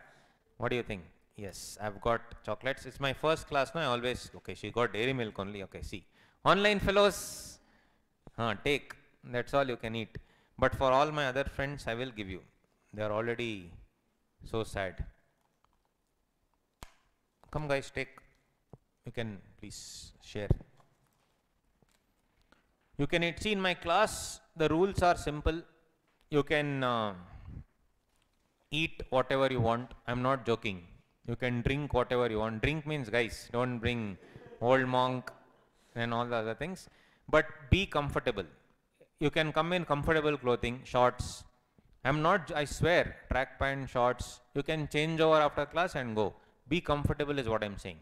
What do you think? Yes, I've got chocolates. It's my first class now. I always, okay, she got dairy milk only. Okay, see. Online fellows, take. That's all you can eat. But for all my other friends, I will give you. They are already so sad. Come guys, take. You can please share. You can eat. See, in my class, the rules are simple. You can eat whatever you want. I'm not joking. You can drink whatever you want. Drink means, guys, don't bring old monk and all the other things. But be comfortable. You can come in comfortable clothing, shorts. I'm not, I swear, track pant, shorts. You can change over after class and go. Be comfortable is what I'm saying.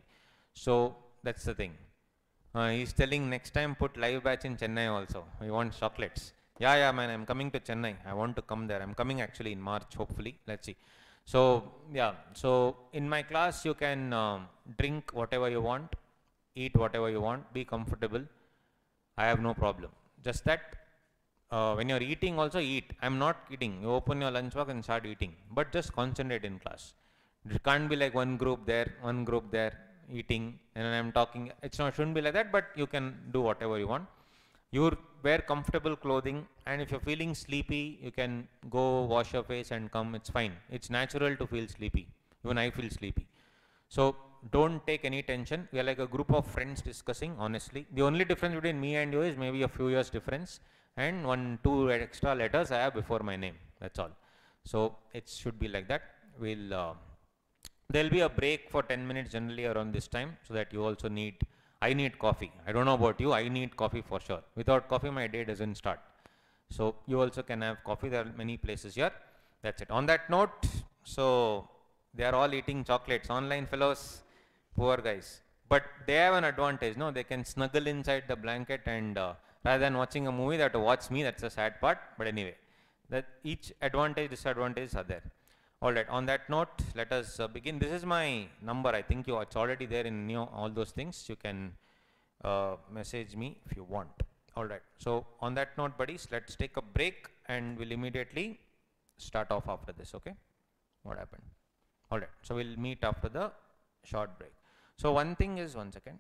So that's the thing. He's telling next time put live batch in Chennai also. He wants chocolates. Yeah, man, I'm coming to Chennai. I want to come there. I'm coming actually in March, hopefully. Let's see. So, yeah. So, in my class, you can drink whatever you want, eat whatever you want, be comfortable. I have no problem. Just that when you're eating also, eat. I'm not kidding. You open your lunchbox and start eating. But just concentrate in class. It can't be like one group there, eating, and I'm talking. It's not, shouldn't be like that, but you can do whatever you want. You wear comfortable clothing, and if you're feeling sleepy, you can go wash your face and come. It's fine. It's natural to feel sleepy. Even I feel sleepy. So don't take any tension. We are like a group of friends discussing, honestly. The only difference between me and you is maybe a few years difference and 1-2 extra letters I have before my name. That's all. So it should be like that. There'll be a break for 10 minutes generally around this time, so that you also need, I need coffee. I don't know about you, I need coffee for sure. Without coffee, my day doesn't start. So you also can have coffee. There are many places here. That's it. On that note, so they are all eating chocolates. Online fellows, poor guys. But they have an advantage, no? They can snuggle inside the blanket and rather than watching a movie, they have to watch me. That's the sad part. But anyway, that each advantage, disadvantages are there. Alright, on that note, let us begin. This is my number. I think it's already there in all those things. You can message me if you want. Alright, so on that note, buddies, let's take a break and we'll immediately start off after this, okay? What happened? Alright, so we'll meet after the short break. So one thing is, one second.